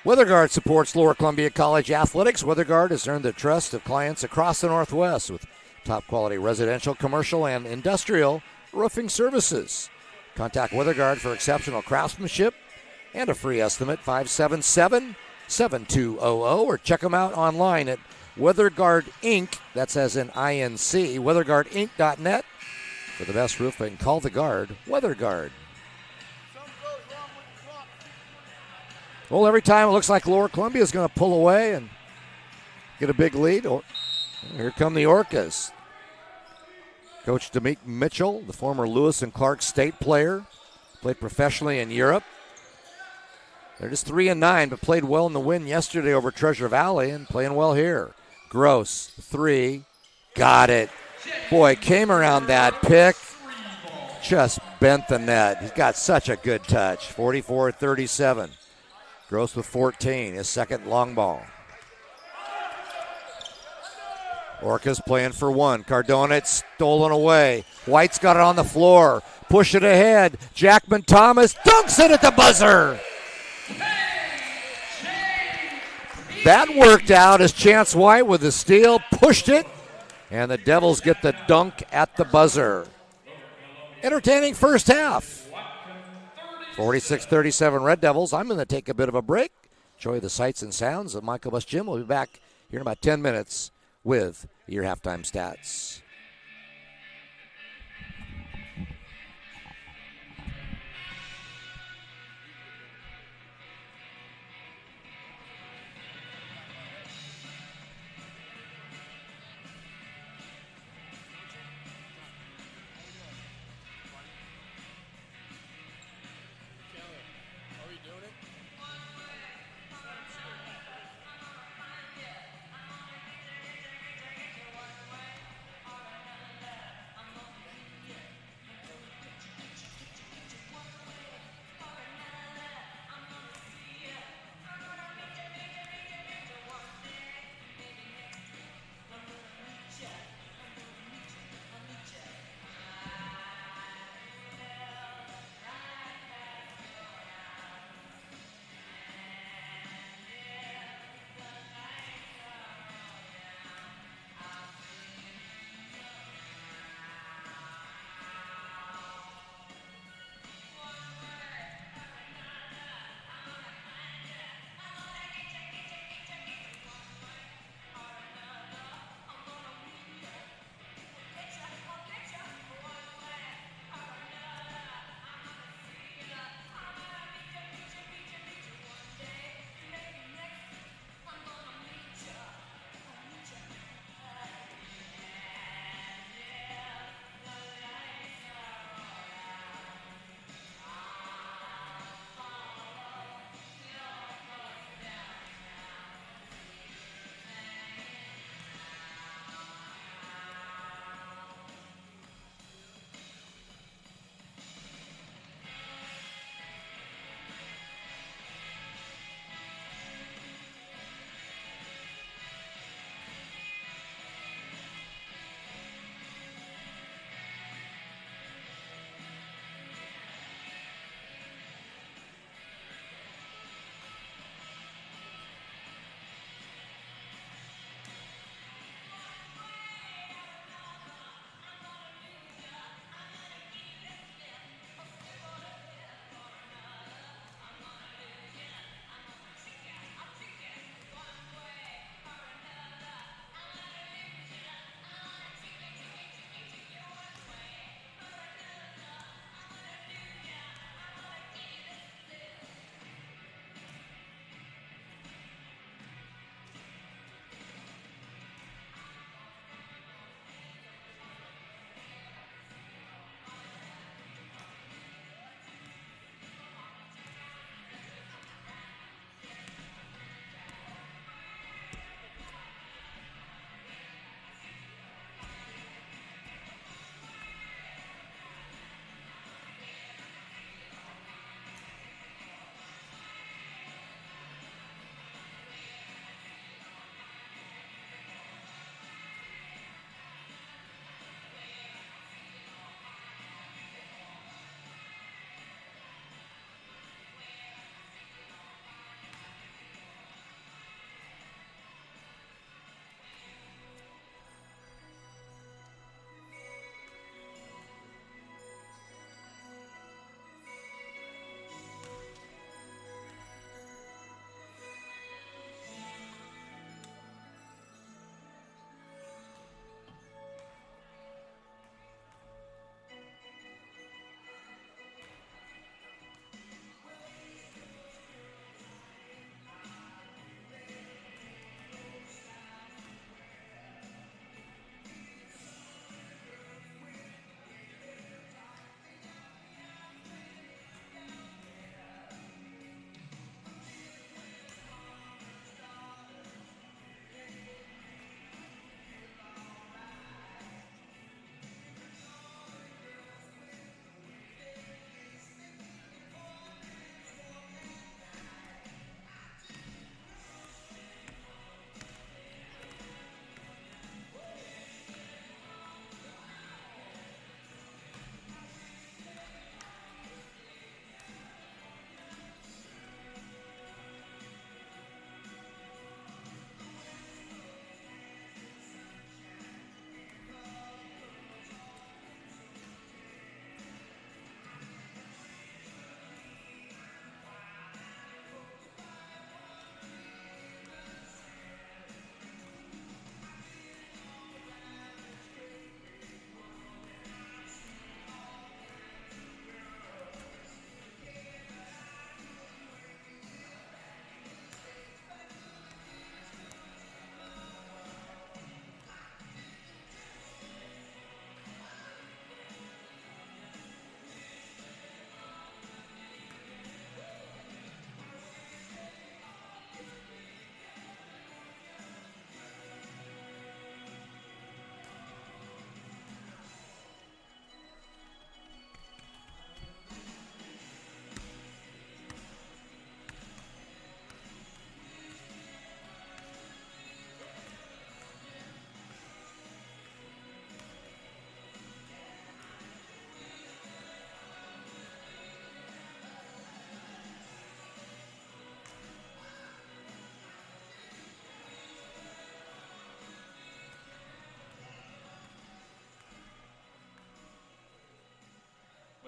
WeatherGuard supports Lower Columbia College athletics. WeatherGuard has earned the trust of clients across the Northwest with top quality residential, commercial, and industrial roofing services. Contact WeatherGuard for exceptional craftsmanship and a free estimate, 577-7200, or check them out online at WeatherGuard Inc., that's as in INC, weatherguardinc.net. For the best roofing, call the Guard, WeatherGuard. Well, every time it looks like Lower Columbia is going to pull away and get a big lead. Here come the Orcas. Coach Demick Mitchell, the former Lewis and Clark State player, played professionally in Europe. They're just 3-9, but played well in the win yesterday over Treasure Valley and playing well here. Gross, 3, got it. Boy, came around that pick, just bent the net. He's got such a good touch, 44-37. Gross with 14, his second long ball. Orcas playing for one. Cardona, it's stolen away. White's got it on the floor. Push it ahead. Jackman Thomas dunks it at the buzzer. That worked out as Chance White with the steal pushed it, and the Devils get the dunk at the buzzer. Entertaining first half. 46-37 Red Devils. I'm going to take a bit of a break. Enjoy the sights and sounds of Michael Bus Gym. We'll be back here in about 10 minutes with your halftime stats.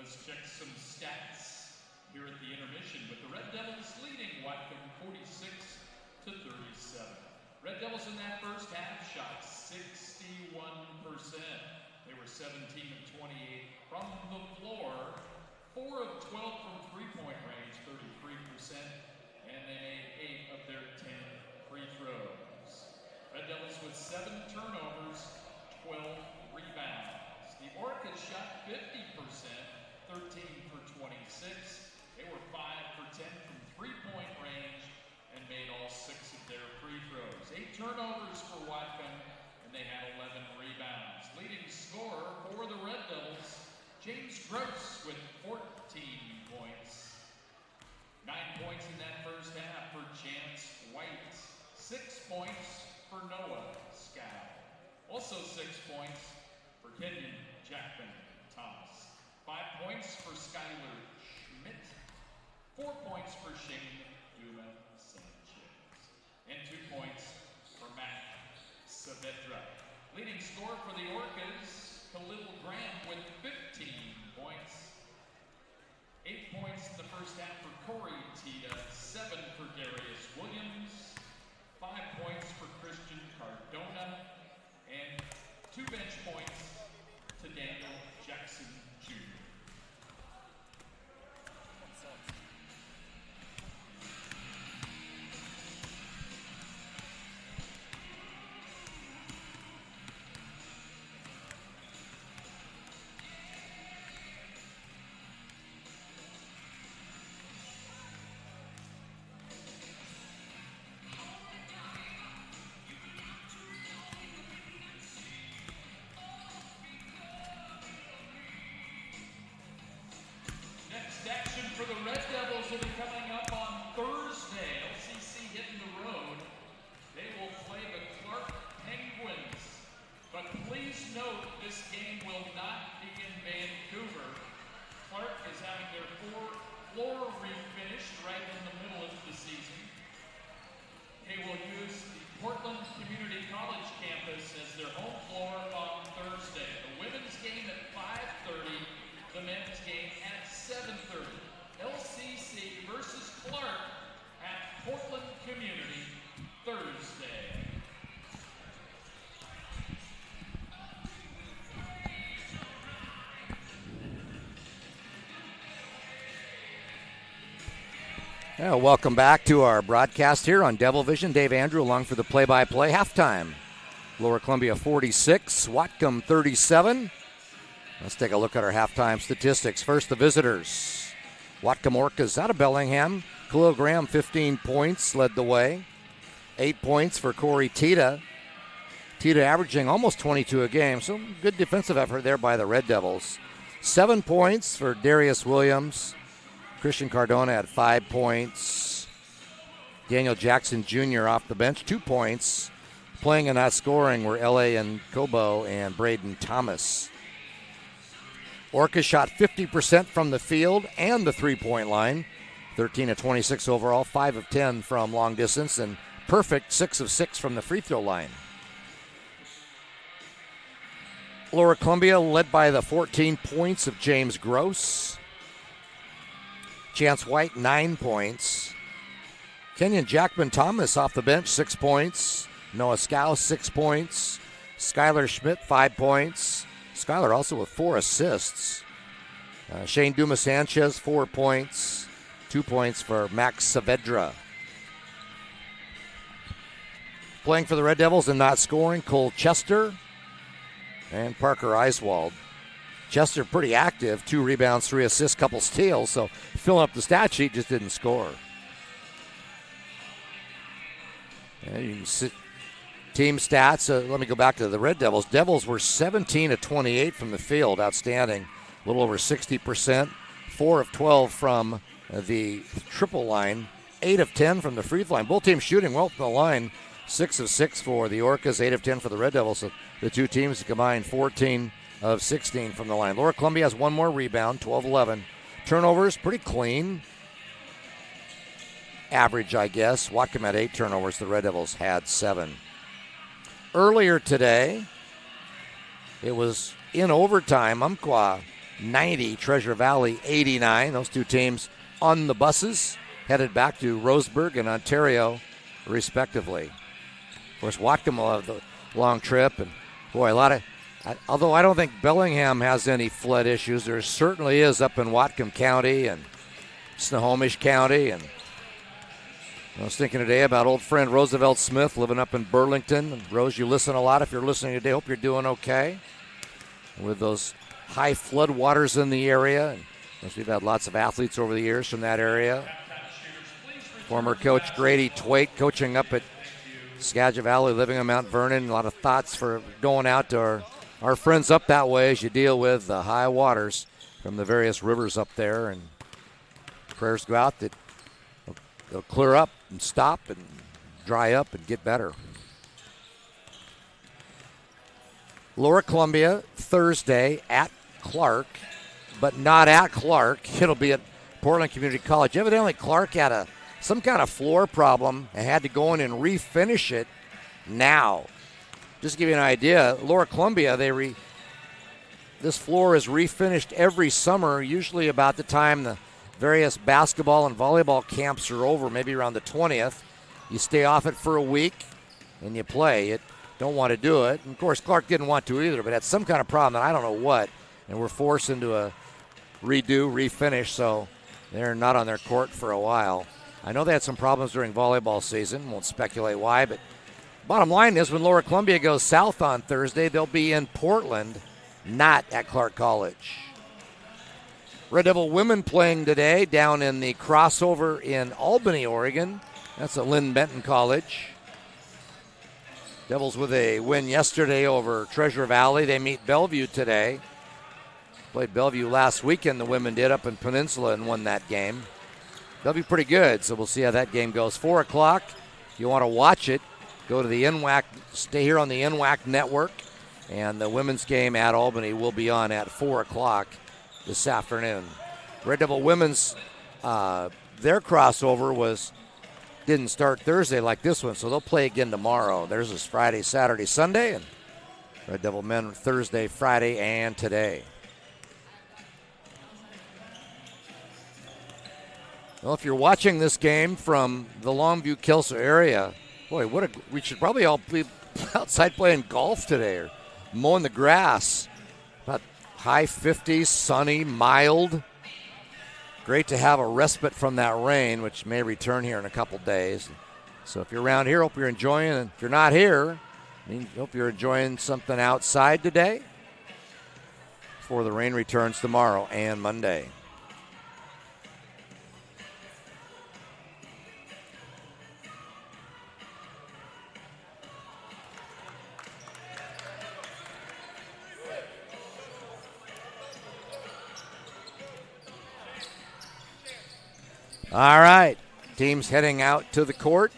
Let's check some stats here at the intermission with the Red Devils leading Whatcom 46-37. Red Devils in that first half shot 61%. They were 17 of 28 from the floor, 4 of 12 from three-point range, 33%, and they made 8 of their 10 free throws. Red Devils with 7 turnovers, 12 rebounds. The Orcas shot 50%, 13 for 26. They were 5 for 10 from three-point range and made all 6 of their free throws. 8 turnovers for Whatcom, and they had 11 rebounds. Leading scorer for the Red Devils, James Gross with 14 points. 9 points in that first half for Chance White. 6 points for Noah Scow. Also 6 points for Kenyon Jackman Thomas. 5 points for Skylar Schmidt. 4 points for Shane Duma Sanchez. And 2 points for Matt Saavedra. Leading scorer for the Orcas, Khalil Graham with 15 points. 8 points in the first half for Corey Tita, 7 for Darius Williams, 5 points for Christian Cardona, and 2 bench points to Daniel Jackson Jr. For the Red Devils will be coming up on Thursday. LCC hitting the road. They will play the Clark Penguins. But please note, this game will not be in Vancouver. Clark is having their floor refinished right in the middle of the season. They will use the Portland Community College campus as their home floor on Thursday. The women's game at 5:30, the men's game at 7:30. LCC versus Clark at Portland Community Thursday.
Yeah, welcome back to our broadcast here on Devil Vision. Dave Andrew along for the play-by-play. Halftime. Lower Columbia 46, Whatcom 37. Let's take a look at our halftime statistics. First, the visitors. Whatcom Orcas out of Bellingham. Khalil Graham, 15 points, led the way. 8 points for Corey Tita. Tita averaging almost 22 a game, so good defensive effort there by the Red Devils. 7 points for Darius Williams. Christian Cardona had 5 points. Daniel Jackson Jr. off the bench, 2 points. Playing and not scoring were L.A. and Kobo and Braden Thomas. Orcas shot 50% from the field and the three-point line. 13 of 26 overall, 5 of 10 from long distance, and perfect 6 of 6 from the free throw line. Lower Columbia led by the 14 points of James Gross. Chance White, 9 points. Kenyon Jackman Thomas off the bench, 6 points. Noah Scow, 6 points. Skylar Schmidt, 5 points. Skylar also with 4 assists. Shane Duma Sanchez, 4 points. 2 points for Max Saavedra. Playing for the Red Devils and not scoring, Cole Chester and Parker Eiswald. Chester pretty active, 2 rebounds, 3 assists, couple steals, so filling up the stat sheet, just didn't score. You can see team stats. Let me go back to the Red Devils. Devils were 17 of 28 from the field, outstanding. A little over 60%. 4 of 12 from the triple line. 8 of 10 from the free throw line. Both teams shooting well from the line. 6 of 6 for the Orcas, 8 of 10 for the Red Devils. So the two teams combined 14 of 16 from the line. Lower Columbia has 1 more rebound, 12-11. Turnovers, pretty clean. Average, I guess. Whatcom had 8 turnovers. The Red Devils had 7. Earlier today, it was in overtime. Umpqua 90, Treasure Valley 89. Those two teams on the buses headed back to Roseburg and Ontario, respectively. Of course, Whatcom will have the long trip, and boy, a lot of. Although I don't think Bellingham has any flood issues, there certainly is up in Whatcom County and Snohomish County. And I was thinking today about old friend Roosevelt Smith living up in Burlington. And Rose, you listen a lot. If you're listening today, hope you're doing okay with those high flood waters in the area. And of course, we've had lots of athletes over the years from that area. Former coach Grady Twait coaching up at Skagit Valley, living in Mount Vernon. A lot of thoughts for going out to our friends up that way as you deal with the high waters from the various rivers up there. And prayers go out that they'll clear up and stop and dry up and get better. Lower Columbia Thursday at Clark, but not at Clark. It'll be at Portland Community College. Evidently, Clark had some kind of floor problem and had to go in and refinish it now. Just to give you an idea, Lower Columbia, this floor is refinished every summer, usually about the time the various basketball and volleyball camps are over, maybe around the 20th. You stay off it for a week and you play. You don't want to do it. And of course, Clark didn't want to either, but had some kind of problem that I don't know what, and we're forced into a refinish, so they're not on their court for a while. I know they had some problems during volleyball season. Won't speculate why, but bottom line is when Lower Columbia goes south on Thursday, they'll be in Portland, not at Clark College. Red Devil women playing today down in the crossover in Albany, Oregon. That's at Lynn Benton College. Devils with a win yesterday over Treasure Valley. They meet Bellevue today. Played Bellevue last weekend, the women did, up in Peninsula, and won that game. They'll be pretty good, so we'll see how that game goes. 4 o'clock, if you want to watch it, go to the NWAC, stay here on the NWAC network, and the women's game at Albany will be on at 4 o'clock this afternoon. Red Devil women's, their crossover didn't start Thursday like this one, so they'll play again tomorrow. Theirs is Friday, Saturday, Sunday, and Red Devil men Thursday, Friday, and today. Well, if you're watching this game from the Longview-Kelso area, boy, we should probably all be outside playing golf today or mowing the grass. About high 50s, sunny, mild. Great to have a respite from that rain, which may return here in a couple days. So if you're around here, hope you're enjoying. And if you're not here, hope you're enjoying something outside today before the rain returns tomorrow and Monday. All right, teams heading out to the court.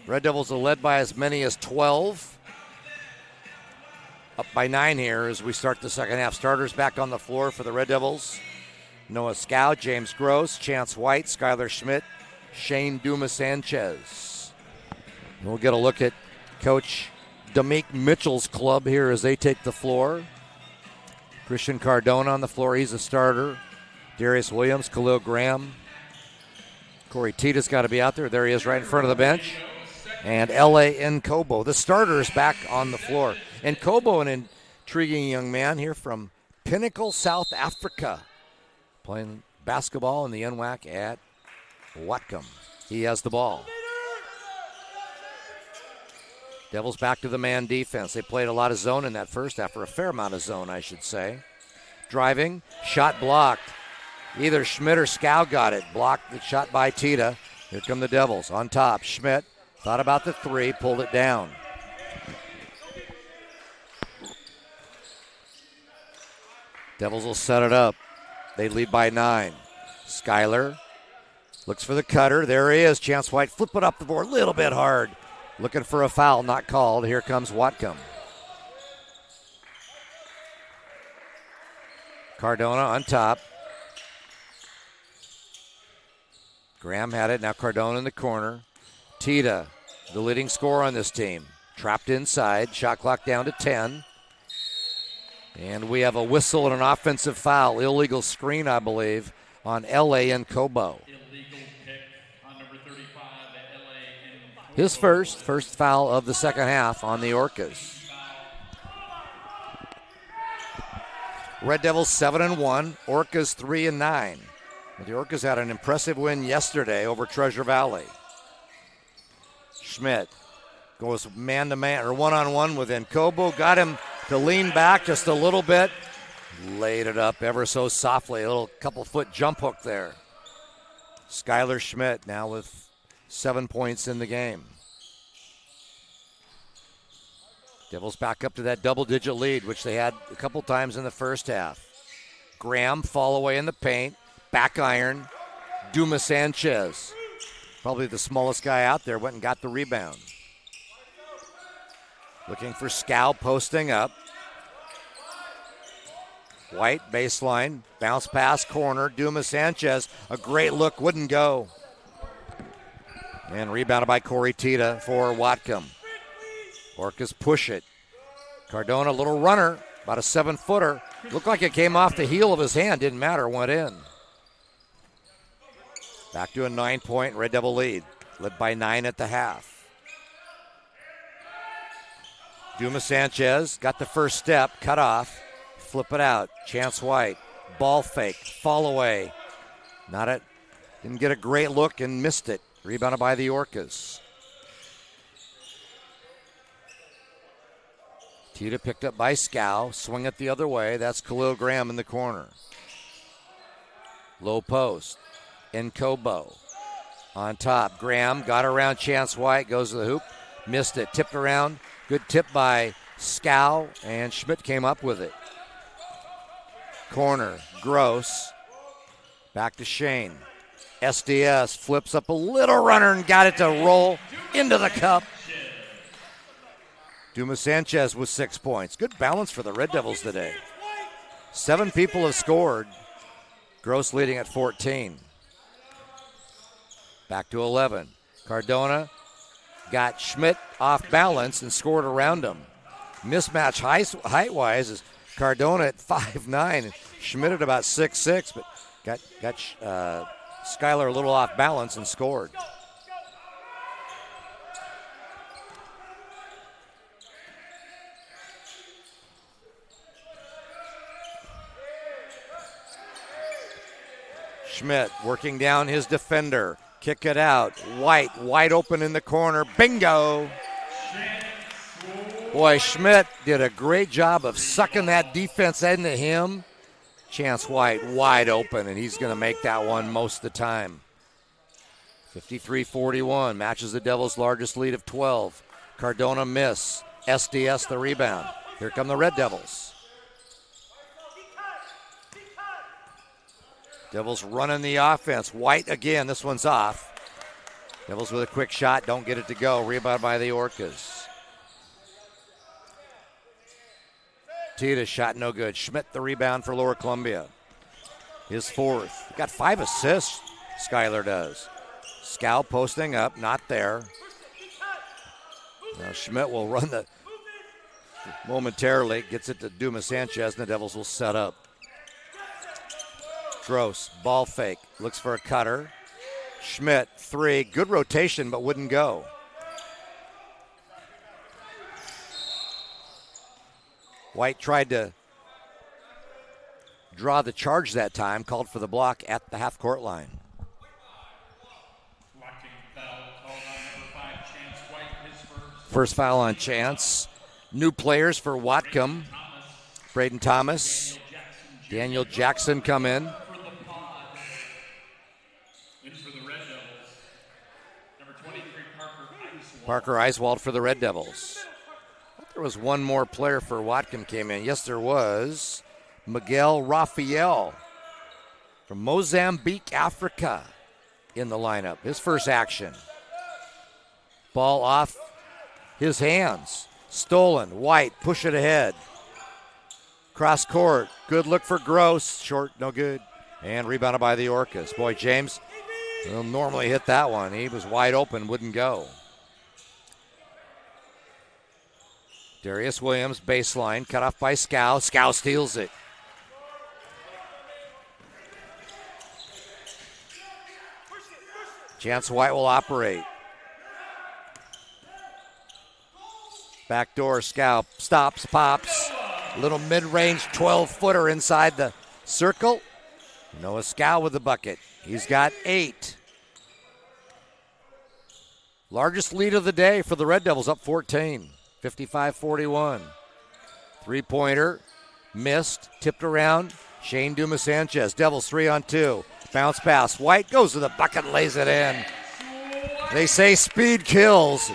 Red Devils are led by as many as 12. Up by 9 here as we start the second half. Starters back on the floor for the Red Devils. Noah Scow, James Gross, Chance White, Skylar Schmidt, Shane Dumas-Sanchez. We'll get a look at Coach Demick Mitchell's club here as they take the floor. Christian Cardona on the floor, he's a starter. Darius Williams, Khalil Graham. Corey Tita's got to be out there. There he is right in front of the bench. And L.A. Nkobo, the starters back on the floor. Nkobo, an intriguing young man here from Pinnacle, South Africa, playing basketball in the NWAC at Whatcom. He has the ball. Devils back to the man defense. They played a lot of zone in that first half, or a fair amount of zone, I should say. Driving, shot blocked. Either Schmidt or Scow got it. Blocked the shot by Tita. Here come the Devils on top. Schmidt thought about the three, pulled it down. Devils will set it up. They lead by 9. Skyler looks for the cutter. There he is. Chance White flip it up the board a little bit hard. Looking for a foul, not called. Here comes Whatcom. Cardona on top. Graham had it. Now Cardona in the corner. Tita, the leading scorer on this team. Trapped inside. Shot clock down to 10. And we have a whistle and an offensive foul, illegal screen, I believe, on L.A. and Kobo. His first foul of the second half on the Orcas. Red Devils 7-1, Orcas 3-9. The Orcas had an impressive win yesterday over Treasure Valley. Schmidt goes man-to-man or one-on-one with Nkobo. Got him to lean back just a little bit. Laid it up ever so softly. A little couple-foot jump hook there. Skylar Schmidt now with 7 points in the game. Devils back up to that double-digit lead, which they had a couple times in the first half. Graham fall away in the paint. Back iron. Duma Sanchez, probably the smallest guy out there, went and got the rebound. Looking for Scow posting up. White baseline. Bounce pass corner. Duma Sanchez. A great look. Wouldn't go. And rebounded by Corey Tita for Whatcom. Orcas push it. Cardona, little runner, about a 7-footer. Looked like it came off the heel of his hand. Didn't matter, went in. Back to a 9-point Red Devil lead. Led by 9 at the half. Duma Sanchez got the first step, cut off. Flip it out. Chance White. Ball fake. Fall away. Didn't get a great look and missed it. Rebounded by the Orcas. Tita picked up by Scow. Swing it the other way. That's Khalil Graham in the corner. Low post. Nkobo. On top. Graham got around Chance White. Goes to the hoop. Missed it. Tipped around. Good tip by Scow. And Schmidt came up with it. Corner. Gross. Back to Shane. SDS flips up a little runner and got it to roll into the cup. Duma Sanchez with 6 points. Good balance for the Red Devils today. 7 people have scored. Gross leading at 14. Back to 11. Cardona got Schmidt off balance and scored around him. Mismatch height-wise is Cardona at 5'9", and Schmidt at about 6'6", but got Skylar a little off balance and scored. Schmidt working down his defender. Kick it out. White wide open in the corner. Bingo! Boy, Schmidt did a great job of sucking that defense into him. Chance White wide open, and he's going to make that one most of the time. 53-41, matches the Devils' largest lead of 12. Cardona miss. SDS the rebound. Here come the Red Devils. Devils running the offense. White again, this one's off. Devils with a quick shot, don't get it to go. Rebound by the Orcas. Tita shot no good. Schmidt the rebound for Lower Columbia. His fourth. He got 5 assists, Skylar does. Scow posting up, not there. Now Schmidt will run the momentarily, gets it to Duma Sanchez, and the Devils will set up. Gross, ball fake, looks for a cutter. Schmidt, 3, good rotation, but wouldn't go. White tried to draw the charge that time, called for the block at the half-court line. First foul on Chance. New players for Whatcom. Braden Thomas, Daniel Jackson come in. Parker Eiswald for the Red Devils. I thought there was one more player for Whatcom came in. Yes, there was. Miguel Rafael from Mozambique, Africa in the lineup. His first action. Ball off his hands. Stolen. White, push it ahead. Cross court. Good look for Gross. Short, no good. And rebounded by the Orcas. Boy, James will normally hit that one. He was wide open, wouldn't go. Darius Williams, baseline, cut off by Scow. Scow steals it. Chance White will operate. Backdoor, Scow stops, pops. Little mid-range 12-footer inside the circle. Noah Scow with the bucket. He's got 8. Largest lead of the day for the Red Devils, up 14, 55-41. Three-pointer, missed, tipped around. Shane Dumas-Sanchez, Devils 3-on-2. Bounce pass, White goes to the bucket, lays it in. They say speed kills.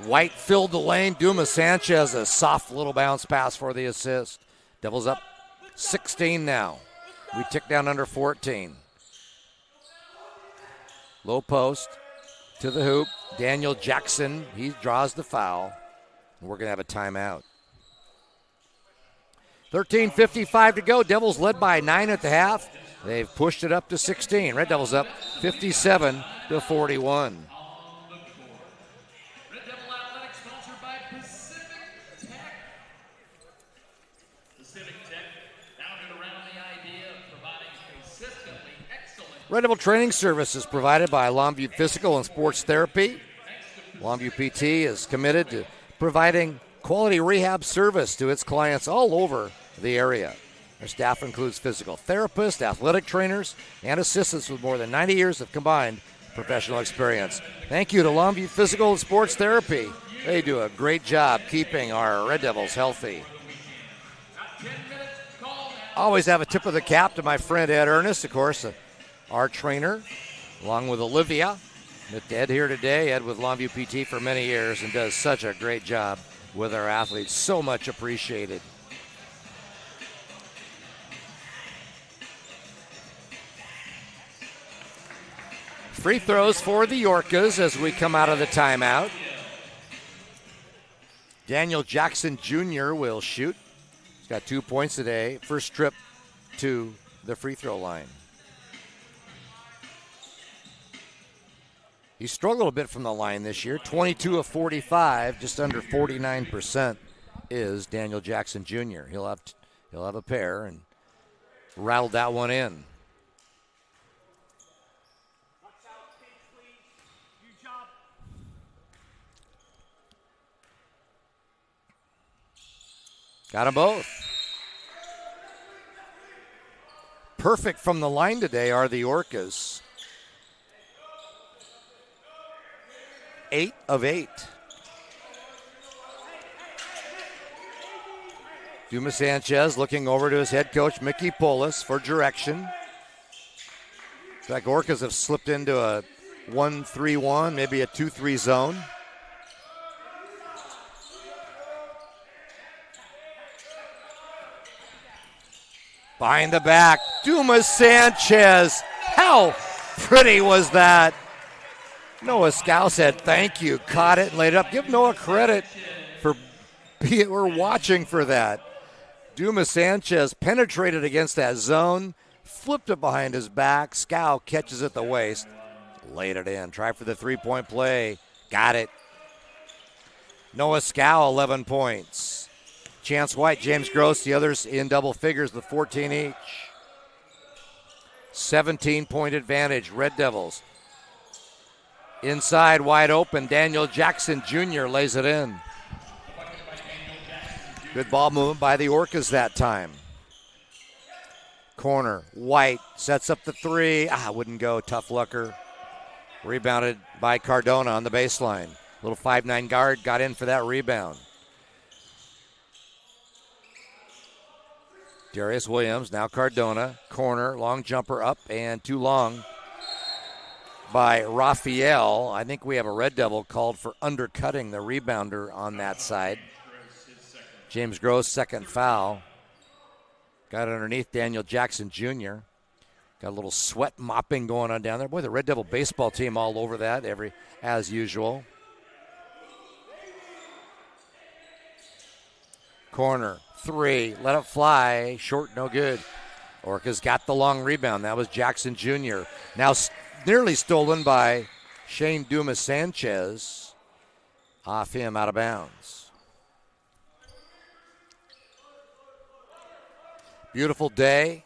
White filled the lane. Dumas-Sanchez, a soft little bounce pass for the assist. Devils up 16 now. We tick down under 14. Low post to the hoop. Daniel Jackson, he draws the foul. We're going to have a timeout. 13:55 to go. Devils led by 9 at the half. They've pushed it up to 16. Red Devils up 57-41. Red Devil training service is provided by Longview Physical and Sports Therapy. Longview PT is committed to providing quality rehab service to its clients all over the area. Their staff includes physical therapists, athletic trainers, and assistants with more than 90 years of combined professional experience. Thank you to Longview Physical and Sports Therapy. They do a great job keeping our Red Devils healthy. Always have a tip of the cap to my friend Ed Ernest, of course, our trainer, along with Olivia. With Ed here today, Ed with Longview PT for many years and does such a great job with our athletes. So much appreciated. Free throws for the Orcas as we come out of the timeout. Daniel Jackson Jr. will shoot. He's got 2 points today. First trip to the free throw line. He struggled a bit from the line this year. 22 of 45, just under 49% is Daniel Jackson Jr. He'll have a pair and rattled that one in. Got them both. Perfect from the line today are the Orcas. 8 of 8. Dumas-Sanchez looking over to his head coach, Mickey Polis, for direction. In fact, Orcas have slipped into a 1-3-1, maybe a 2-3 zone. Behind the back, Dumas-Sanchez. How pretty was that? Noah Scow said thank you, caught it and laid it up. Give Noah credit for watching for that. Dumas-Sanchez penetrated against that zone, flipped it behind his back. Scow catches at the waist, laid it in. Try for the three-point play, got it. Noah Scow, 11 points. Chance White, James Gross, the others in double figures with 14 each. 17-point advantage, Red Devils. Inside, wide open, Daniel Jackson Jr. lays it in. Good ball movement by the Orcas that time. Corner, White sets up the three. Wouldn't go, tough looker. Rebounded by Cardona on the baseline. Little 5'9" guard got in for that rebound. Darius Williams, now Cardona. Corner, long jumper up and too long by Raphael. I think we have a Red Devil called for undercutting the rebounder on that side. James Gross, second foul. Got it underneath Daniel Jackson Jr. Got a little sweat mopping going on down there. Boy, the Red Devil baseball team all over that, as usual. Corner, three, let it fly. Short, no good. Orcas got the long rebound. That was Jackson Jr. Now nearly stolen by Shane Dumas-Sanchez. Off him, out of bounds. Beautiful day.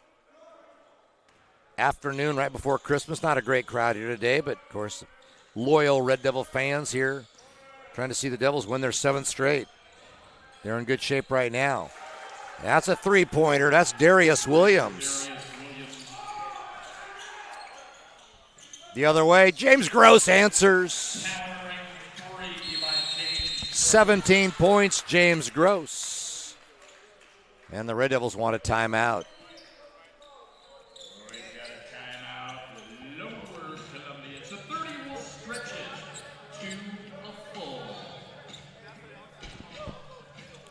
Afternoon right before Christmas. Not a great crowd here today, but of course, loyal Red Devil fans here trying to see the Devils win their 7th straight. They're in good shape right now. That's a three-pointer. That's Darius Williams. The other way, James Gross answers. 17 points, James Gross. And the Red Devils want a timeout.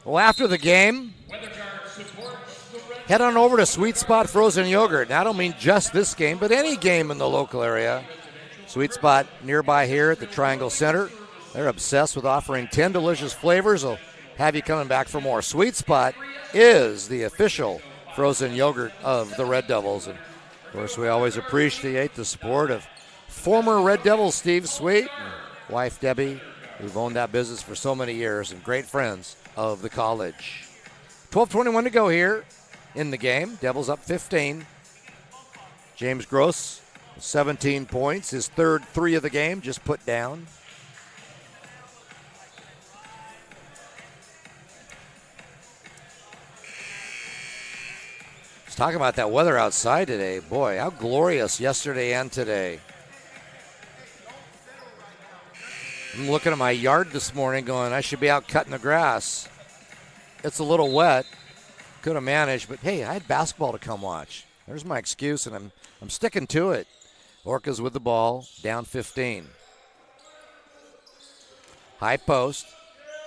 Well, after the game, head on over to Sweet Spot Frozen Yogurt. And I don't mean just this game, but any game in the local area. Sweet Spot nearby here at the Triangle Center. They're obsessed with offering 10 delicious flavors. They'll have you coming back for more. Sweet Spot is the official frozen yogurt of the Red Devils. And, of course, we always appreciate the support of former Red Devil Steve Sweet and wife Debbie, who've owned that business for so many years, and great friends of the college. 12:21 to go here in the game. Devils up 15. James Gross, 17 points. His third 3 of the game, just put down. Let's talk about that weather outside today. Boy, how glorious yesterday and today. I'm looking at my yard this morning going, I should be out cutting the grass. It's a little wet. Could have managed, but hey, I had basketball to come watch. There's my excuse, and I'm sticking to it. Orcas with the ball, down 15. High post.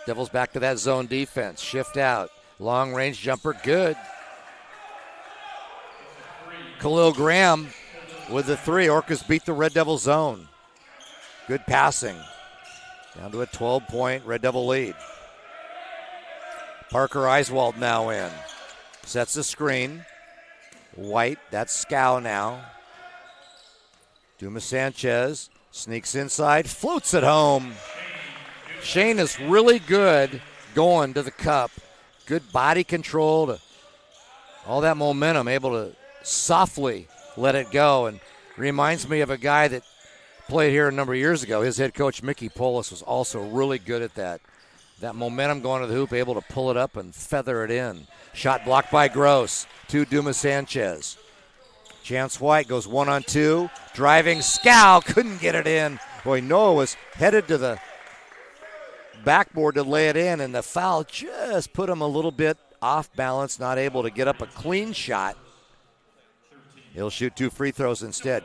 Devils back to that zone defense. Shift out. Long range jumper, good. Khalil Graham with the 3. Orcas beat the Red Devil zone. Good passing. Down to a 12-point Red Devil lead. Parker Eiswald now in. Sets the screen. White, that's Scow now. Dumas Sanchez sneaks inside, floats it home. Shane is really good going to the cup. Good body control, to all that momentum, able to softly let it go. And reminds me of a guy that played here a number of years ago. His head coach, Mickey Polis, was also really good at that. That momentum going to the hoop, able to pull it up and feather it in. Shot blocked by Gross to Dumas Sanchez. Chance White goes 1-on-2. Driving Scow, couldn't get it in. Boy, Noah was headed to the backboard to lay it in, and the foul just put him a little bit off balance, not able to get up a clean shot. He'll shoot 2 free throws instead.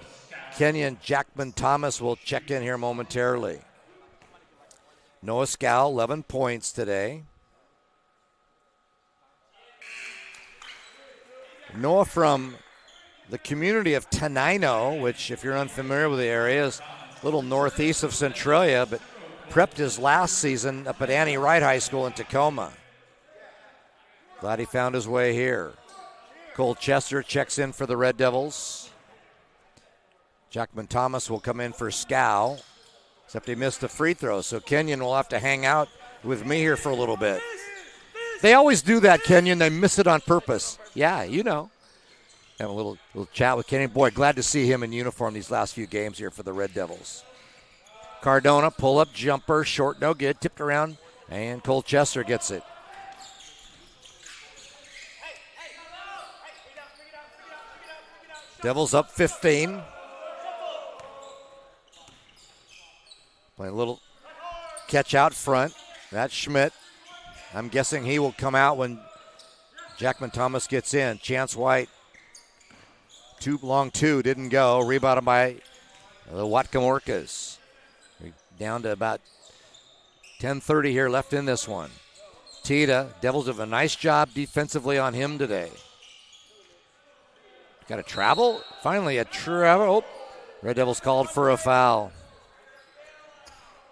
Kenyon Jackman Thomas will check in here momentarily. Noah Scow, 11 points today. Noah from the community of Tenino, which, if you're unfamiliar with the area, is a little northeast of Centralia, but prepped his last season up at Annie Wright High School in Tacoma. Glad he found his way here. Cole Chester checks in for the Red Devils. Jackman Thomas will come in for Scow, except he missed a free throw, so Kenyon will have to hang out with me here for a little bit. They always do that, Kenyon. They miss it on purpose. Yeah, you know. Have a little chat with Kenyon. Boy, glad to see him in uniform these last few games here for the Red Devils. Cardona, pull-up jumper, short, no good, tipped around, and Cole Chester gets it. Devils up 15. Playing a little catch out front. That's Schmidt. I'm guessing he will come out when Jackman Thomas gets in. Chance White, long two, didn't go. Rebounded by the Whatcom Orcas. Down to about 10:30 here left in this one. Tita, Devils have a nice job defensively on him today. Got a travel? Finally a travel. Oh, Red Devils called for a foul.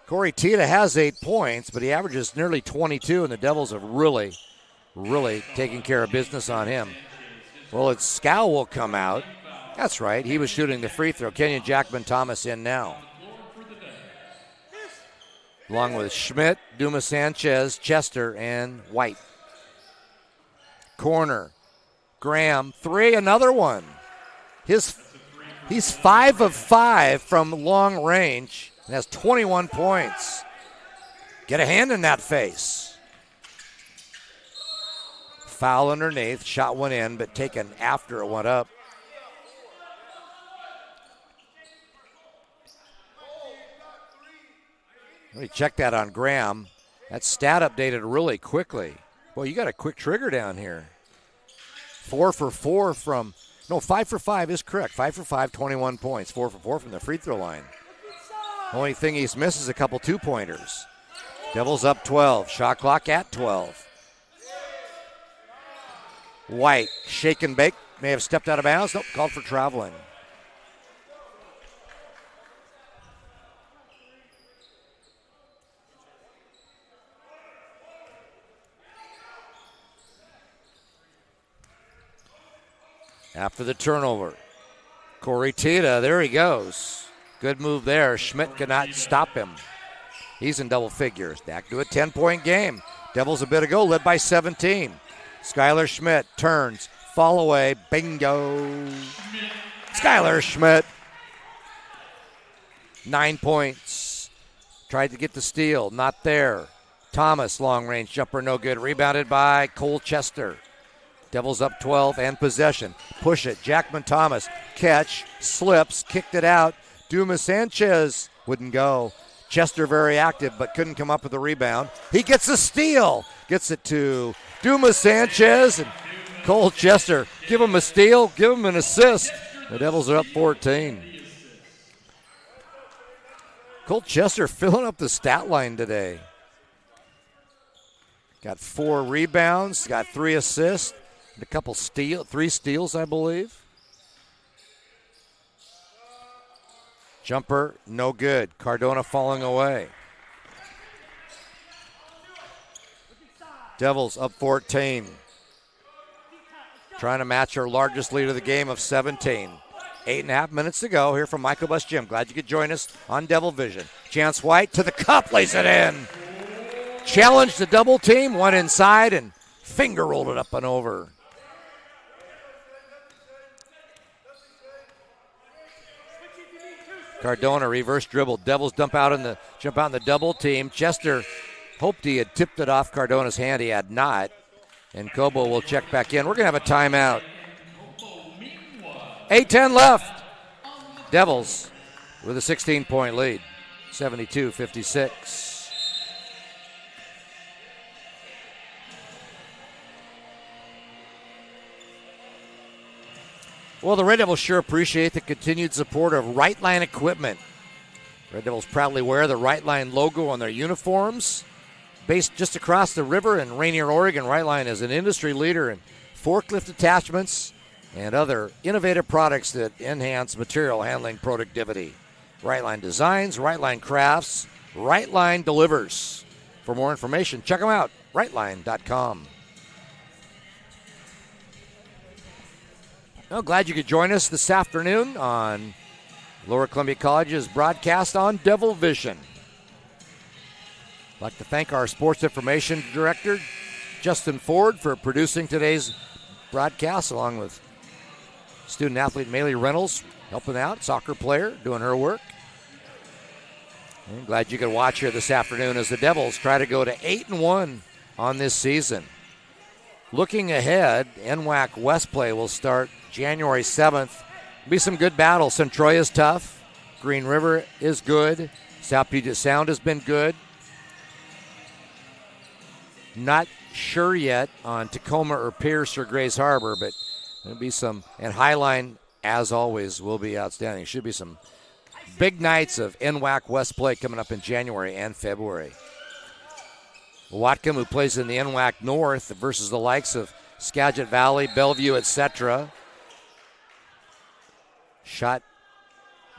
Corey Tita has 8 points, but he averages nearly 22, and the Devils have really taken care of business on him. Well, it's Scow will come out. That's right. He was shooting the free throw. Kenyon Jackman Thomas in now. along with Schmidt, Dumas Sanchez, Chester, and White. Corner. Graham, 3, another one. He's 5 of 5 from long range and has 21 points. Get a hand in that face. Foul underneath, shot went in, but taken after it went up. Let me check that on Graham. That stat updated really quickly. Boy, you got a quick trigger down here. 5 for 5 is correct. 5 for 5, 21 points. 4 for 4 from the free throw line. Only thing he's missed is a couple two-pointers. Devils up 12. Shot clock at 12. White, shake and bake. May have stepped out of bounds. Nope, called for traveling. After the turnover, Corey Tita, there he goes. Good move there. Schmidt cannot stop him. He's in double figures. Back to a 10-point game. Devils a bit ago led by 17. Skylar Schmidt turns, fall away, bingo. Skylar Schmidt, 9 points. Tried to get the steal, not there. Thomas, long-range jumper, no good. Rebounded by Cole Chester. Devils up 12 and possession. Push it. Jackman Thomas. Catch. Slips. Kicked it out. Dumas Sanchez wouldn't go. Chester very active but couldn't come up with a rebound. He gets a steal. Gets it to Dumas Sanchez and Cole Chester. Give him a steal. Give him an assist. The Devils are up 14. Cole Chester filling up the stat line today. Got 4 rebounds. Got 3 assists. A couple 3 steals, I believe. Jumper, no good. Cardona falling away. Devils up 14. Trying to match our largest lead of the game of 17. 8.5 minutes to go here from Michael Bus Gym. Glad you could join us on Devil Vision. Chance White to the cup, lays it in. Challenged the double team, went inside and finger rolled it up and over. Cardona reverse dribble. Devils jump out in the double team. Chester hoped he had tipped it off Cardona's hand. He had not. And Cobo will check back in. We're going to have a timeout. 8:10 left. Devils with a 16-point lead. 72-56. Well, the Red Devils sure appreciate the continued support of Right Line Equipment. Red Devils proudly wear the Right Line logo on their uniforms. Based just across the river in Rainier, Oregon, Right Line is an industry leader in forklift attachments and other innovative products that enhance material handling productivity. Right Line designs, Right Line crafts, Right Line delivers. For more information, check them out, rightline.com. Well, glad you could join us this afternoon on Lower Columbia College's broadcast on Devil Vision. I'd like to thank our sports information director, Justin Ford, for producing today's broadcast, along with student athlete Maylee Reynolds helping out, soccer player, doing her work. I'm glad you could watch here this afternoon as the Devils try to go to 8-1 on this season. Looking ahead, NWAC West play will start January 7th. Be some good battles. Centroy is tough. Green River is good. South Puget Sound has been good. Not sure yet on Tacoma or Pierce or Grays Harbor, but there'll be some. And Highline, as always, will be outstanding. Should be some big nights of NWAC West play coming up in January and February. Whatcom, who plays in the NWAC North versus the likes of Skagit Valley, Bellevue, etc. Shot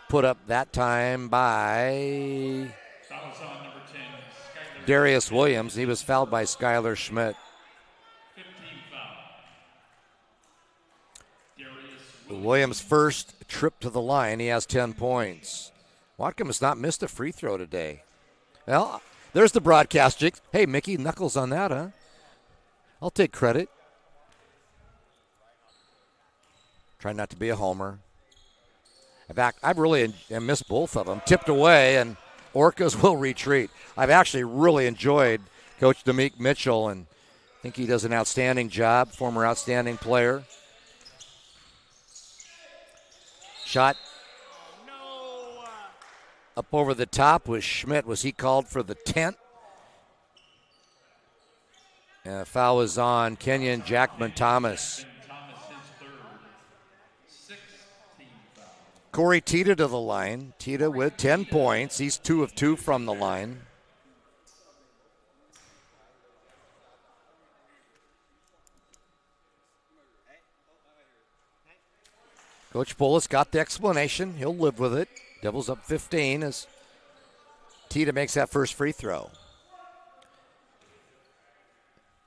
put up that time by Darius Williams. He was fouled by Skylar Schmidt. Williams' first trip to the line. He has 10 points. Whatcom has not missed a free throw today. Well, There's the broadcast jigs. Hey, Mickey, knuckles on that, huh? I'll take credit. Try not to be a homer. In fact, I really missed both of them. Tipped away, and Orcas will retreat. I've actually really enjoyed Coach Demeek Mitchell, and I think he does an outstanding job, former outstanding player. Shot up over the top was Schmidt. Was he called for the 10th? And the foul was on Kenyon Jackman Thomas. Corey Tita to the line. Tita with 10 points. He's 2 of 2 from the line. Coach Bullis got the explanation. He'll live with it. Devils up 15 as Tita makes that first free throw.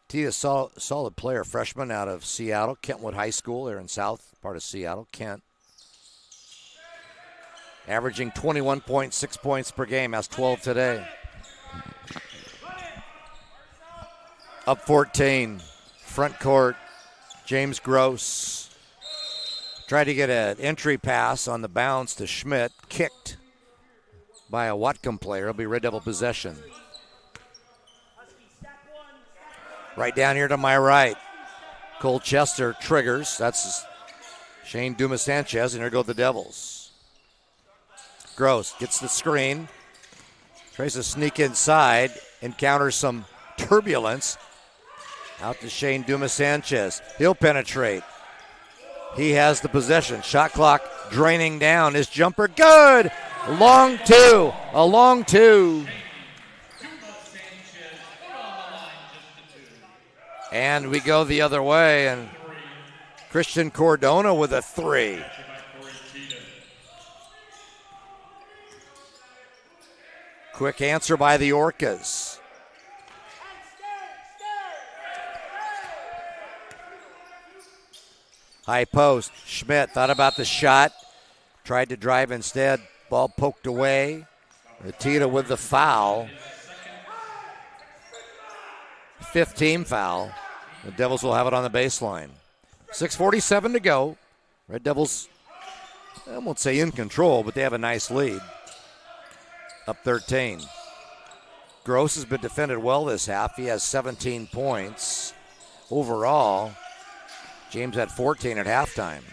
Tita's solid player, freshman out of Seattle, Kentwood High School. They're in south part of Seattle, Kent. Averaging 21.6 points per game. Has 12 today. Up 14. Front court. James Gross. Tried to get an entry pass on the bounce to Schmidt. Kicked by a Whatcom player. It'll be Red Devil possession. Right down here to my right. Colchester triggers. That's Shane Dumas-Sanchez, and here go the Devils. Gross gets the screen. Tries to sneak inside. Encounters some turbulence. Out to Shane Dumas-Sanchez. He'll penetrate. He has the possession. Shot clock draining down. His jumper, good. Long two. A long two. And we go the other way. And Christian Cordona with a 3. Quick answer by the Orcas. High post. Schmidt thought about the shot. Tried to drive instead. Ball poked away. Tita with the foul. 5th team foul. The Devils will have it on the baseline. 6:47 to go. Red Devils, I won't say in control, but they have a nice lead. Up 13. Gross has been defended well this half. He has 17 points overall. James had 14 at halftime.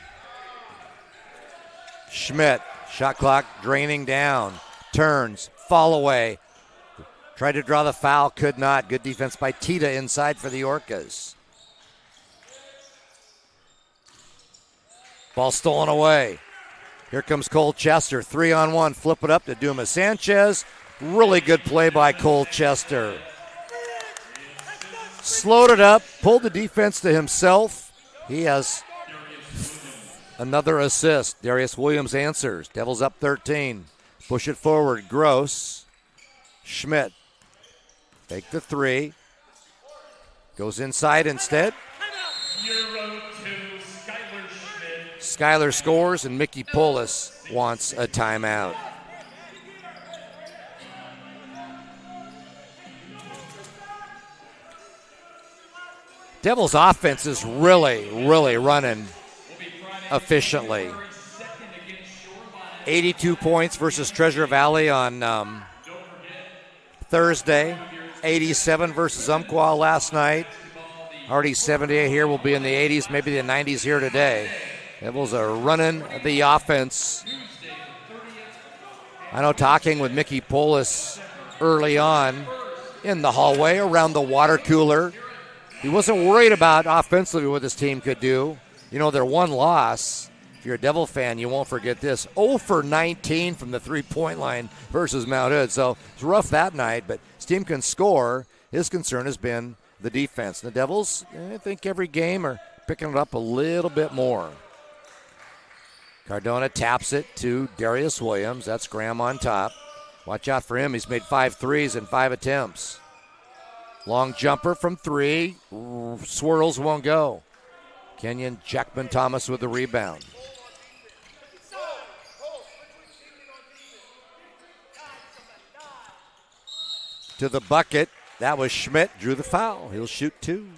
Schmidt, shot clock draining down. Turns, fall away. Tried to draw the foul, could not. Good defense by Tita inside for the Orcas. Ball stolen away. Here comes Colchester, 3-on-1. Flip it up to Dumas-Sanchez. Really good play by Colchester. Slowed it up, pulled the defense to himself. He has another assist. Darius Williams answers. Devils up 13. Push it forward. Gross. Schmidt. Take the 3. Goes inside instead. Skyler scores, and Mickey Polis wants a timeout. Devils offense is really running efficiently. 82 points versus Treasure Valley on Thursday. 87 versus Umpqua last night. Already 78 here. Will be in the 80s, maybe the 90s here today. Devils are running the offense. I know talking with Mickey Polis early on in the hallway around the water cooler, he wasn't worried about offensively what this team could do. You know, their one loss, if you're a Devil fan, you won't forget this. 0 for 19 from the three-point line versus Mount Hood. So it's rough that night, but this team can score. His concern has been the defense. The Devils, I think every game are picking it up a little bit more. Cardona taps it to Darius Williams. That's Graham on top. Watch out for him. He's made 5 threes in 5 attempts. Long jumper from 3. Swirls won't go. Kenyon Jackman Thomas with the rebound. to the bucket. That was Schmidt, drew the foul. He'll shoot 2.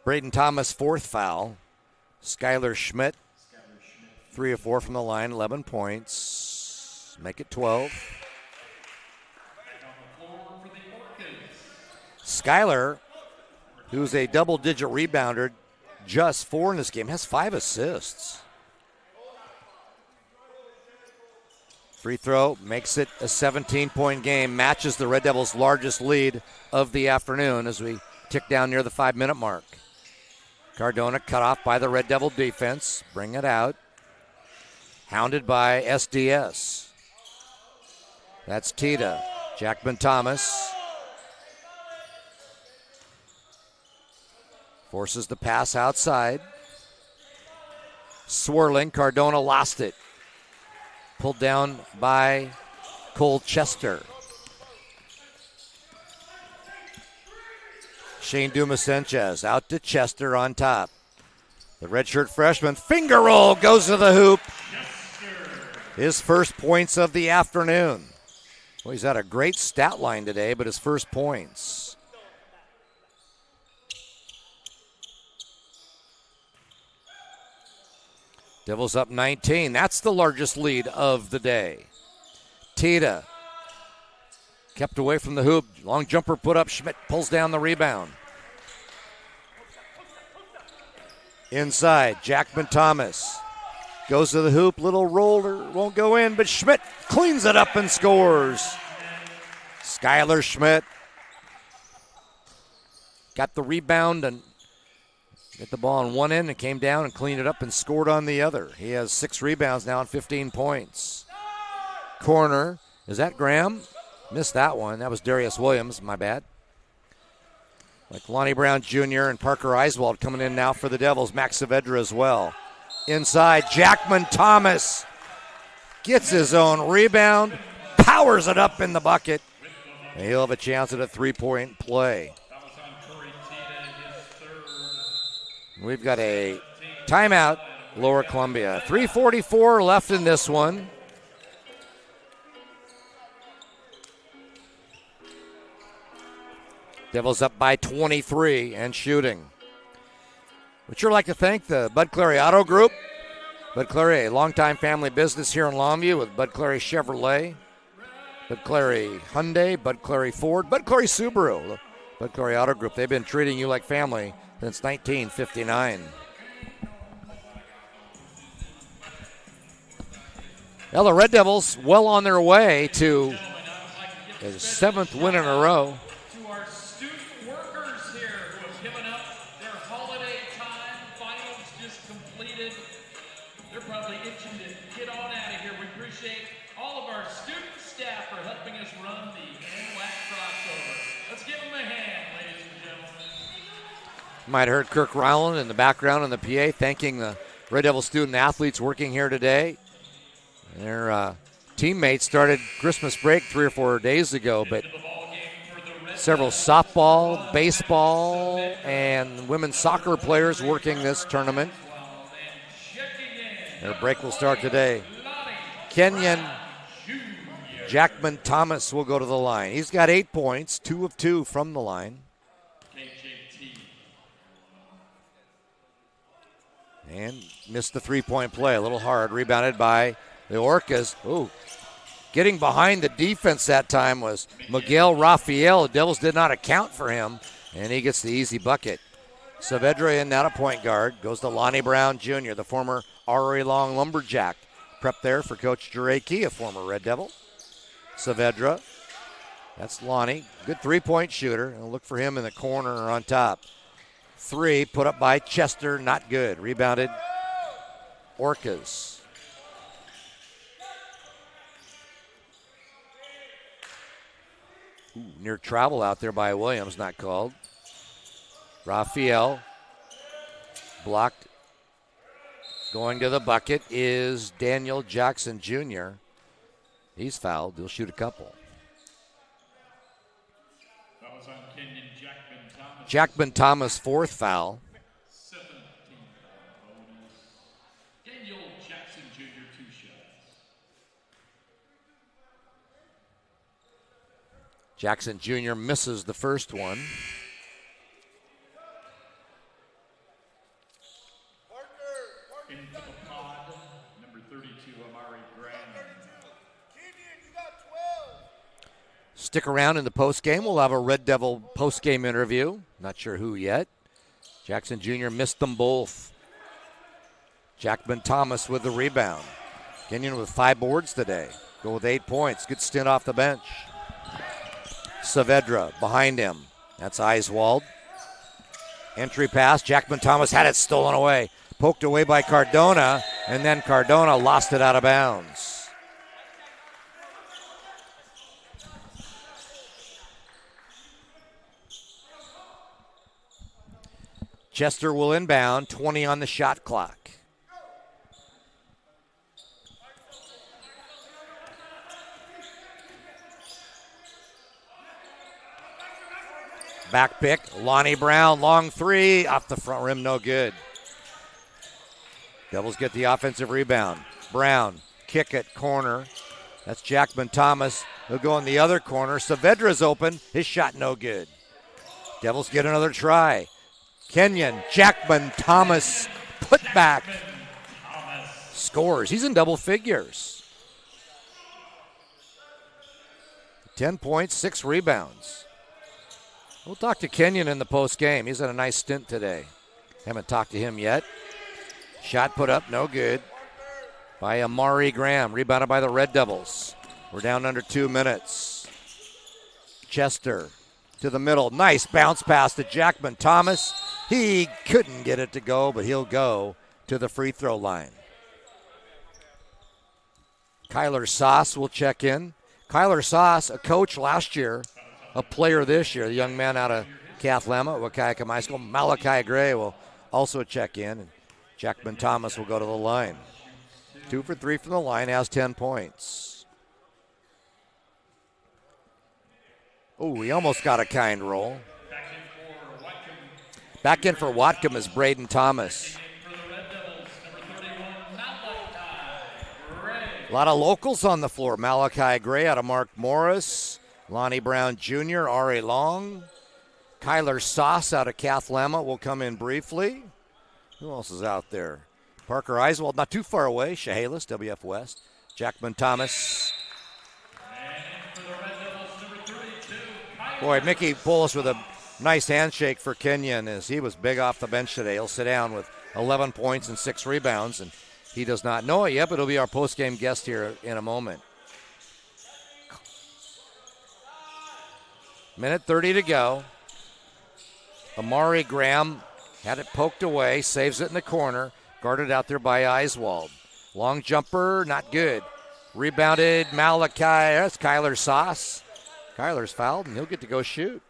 Braden Thomas, 4th foul. Skylar Schmidt, 3 of 4 from the line, 11 points. Make it 12. Skylar, who's a double-digit rebounder, just 4 in this game, has 5 assists. Free throw makes it a 17-point game, matches the Red Devils' largest lead of the afternoon as we tick down near the 5-minute mark. Cardona cut off by the Red Devil defense. Bring it out. Hounded by SDS. That's Tita. Jackman Thomas. Forces the pass outside. Swirling. Cardona lost it. Pulled down by Colchester. Shane Dumas-Sanchez out to Chester on top. The redshirt freshman, finger roll, goes to the hoop. His first points of the afternoon. Well, he's had a great stat line today, but his first points. Devils up 19. That's the largest lead of the day. Tita kept away from the hoop. Long jumper put up. Schmidt pulls down the rebound. Inside, Jackman Thomas goes to the hoop. Little roller, won't go in, but Schmidt cleans it up and scores. Skylar Schmidt got the rebound and got the ball on one end and came down and cleaned it up and scored on the other. He has 6 rebounds now and 15 points. Corner, is that Graham? Missed that one. That was Darius Williams, my bad. Like Lonnie Brown Jr. and Parker Eiswald coming in now for the Devils. Max Saavedra as well. Inside, Jackman Thomas gets his own rebound, powers it up in the bucket, and he'll have a chance at a 3-point play. We've got a timeout, Lower Columbia. 3:44 left in this one. Devils up by 23 and shooting. We'd sure like to thank the Bud Clary Auto Group. Bud Clary, a longtime family business here in Longview with Bud Clary Chevrolet, Bud Clary Hyundai, Bud Clary Ford, Bud Clary Subaru. Bud Clary Auto Group, they've been treating you like family since 1959. Well, the Red Devils well on their way to their 7th win in a row. Might have heard Kirk Rowland in the background in the PA thanking the Red Devil student athletes working here today. Their teammates started Christmas break 3 or 4 days ago, but several softball, baseball, and women's soccer players working this tournament. Their break will start today. Kenyon Jackman Thomas will go to the line. He's got 8 points, 2 of 2 from the line. And missed the 3-point play. A little hard. Rebounded by the Orcas. Ooh. Getting behind the defense that time was Miguel Rafael. The Devils did not account for him. And he gets the easy bucket. Saavedra in now to point guard. Goes to Lonnie Brown Jr., the former Ari Long Lumberjack. Prep there for Coach Jure Key, a former Red Devil. Saavedra. That's Lonnie. Good 3-point shooter. And look for him in the corner or on top. 3 put up by Chester, not good. Rebounded Orcas. Ooh, near travel out there by Williams, not called. Rafael blocked. Going to the bucket is Daniel Jackson Jr. He's fouled. He'll shoot a couple. Jackman Thomas, 4th foul. Jackson Jr. misses the first one.
Into the pod, number 32, Amari Graham.
Stick around in the postgame. We'll have a Red Devil postgame interview. Not sure who yet. Jackson Jr. missed them both. Jackman Thomas with the rebound. Kenyon with 5 boards today. Go with 8 points. Good stint off the bench. Saavedra behind him. That's Eiswald. Entry pass. Jackman Thomas had it stolen away. Poked away by Cardona, and then Cardona lost it out of bounds. Chester will inbound, 20 on the shot clock. Back pick, Lonnie Brown, long 3, off the front rim, no good. Devils get the offensive rebound. Brown, kick it, corner. That's Jackman Thomas. He'll go in the other corner. Saavedra's open, his shot no good. Devils get another try. Kenyon, Jackman Thomas, put back. Scores, he's in double figures. 10 points, 6 rebounds. We'll talk to Kenyon in the post game. He's had a nice stint today. Haven't talked to him yet. Shot put up, no good. By Amari Graham, rebounded by the Red Devils. We're down under 2 minutes. Chester to the middle. Nice bounce pass to Jackman Thomas. He couldn't get it to go, but he'll go to the free throw line. Kyler Sauce will check in. Kyler Sauce, a coach last year, a player this year, the young man out of Cathlema, Wahkiakum High School. Malachi Gray will also check in, and Jackman Thomas will go to the line. 2 for 3 from the line, has 10 points. Oh, he almost got a kind roll. Back in for Whatcom is Braden Thomas. A lot of locals on the floor. Malachi Gray out of Mark Morris. Lonnie Brown Jr., Ari Long. Kyler Sauce out of Cathlema will come in briefly. Who else is out there? Parker Eiswald, not too far away. Chehalis, WF West. Jackman Thomas. Boy, Mickey Polis with a nice handshake for Kenyon as he was big off the bench today. He'll sit down with 11 points and 6 rebounds, and he does not know it yet, but he'll be our post-game guest here in a moment. Minute 30 to go. Amari Graham had it poked away, saves it in the corner, guarded out there by Eiswald. Long jumper, not good. Rebounded Malachi, that's Kyler Sauce. Kyler's fouled, and he'll get to go shoot.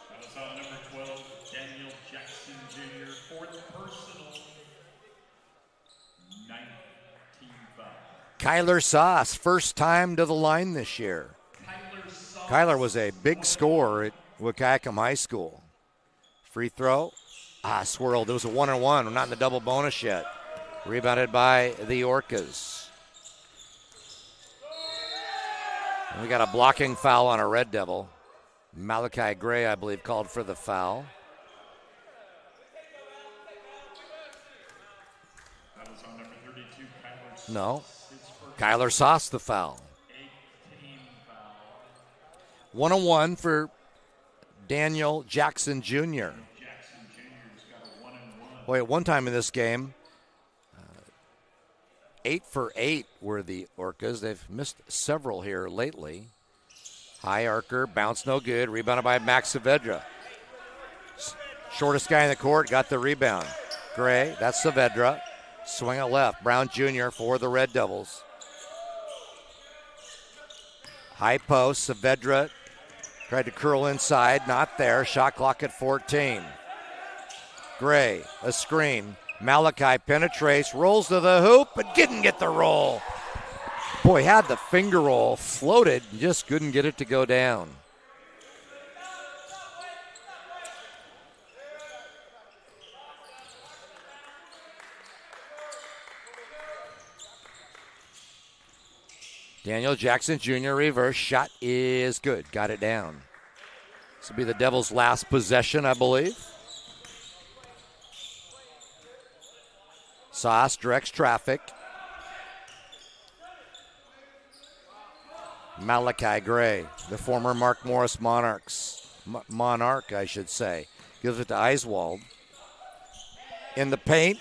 That was on number 12, Daniel Jackson Jr., 4th personal, 19 foul.
Kyler Sauce, first time to the line this year. Kyler was a big scorer at Wahkiakum High School. Free throw, swirled. It was a 1-on-1. We're not in the double bonus yet. Rebounded by the Orcas. And we got a blocking foul on a Red Devil. Malachi Gray, I believe, called for the foul.
That was on number 32, Kyler Sauce.
No. Kyler Sauce the foul.
18 foul.
1-on-1 for Daniel Jackson Jr.
Jackson Jr.'s got a 1-and-1.
Boy, at one time in this game, 8 for 8 were the Orcas. They've missed several here lately. High arcer, bounce no good. Rebounded by Max Saavedra. Shortest guy in the court got the rebound. Gray, that's Saavedra. Swing it left. Brown Jr. for the Red Devils. High post, Saavedra tried to curl inside, not there. Shot clock at 14. Gray, a screen. Malachi penetrates, rolls to the hoop, but didn't get the roll. Boy, had the finger roll, floated, and just couldn't get it to go down. Daniel Jackson Jr. reverse shot is good. Got it down. This will be the Devils' last possession, I believe. Sauce directs traffic. Malachi Gray, the former Mark Morris Monarch, I should say. Gives it to Eiswald. In the paint.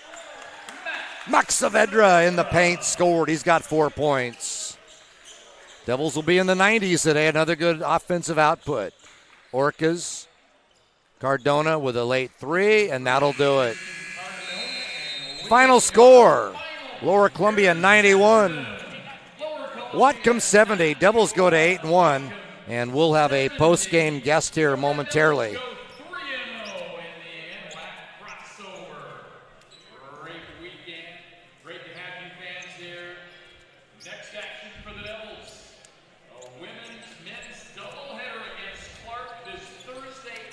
Max Saavedra in the paint scored. He's got 4 points. Devils will be in the 90s today. Another good offensive output. Orcas. Cardona with a late 3, and that'll do it. Final score. Lower Columbia 91. Whatcom 70. Devils go to 8-1, and we'll have a post-game guest here momentarily.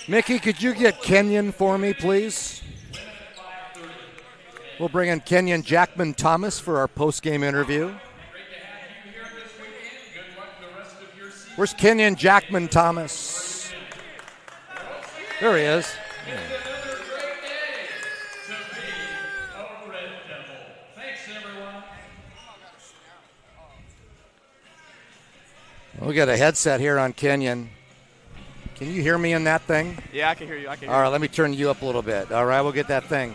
Mickey, could you get Kenyon for me, please? We'll bring in Kenyon Jackman Thomas for our post-game interview. Where's Kenyon Jackman Thomas? There he is. We got a headset here on Kenyon. Can you hear me in that thing?
Yeah, I can hear you.
All right, let me turn you up a little bit. All right, we'll get that thing.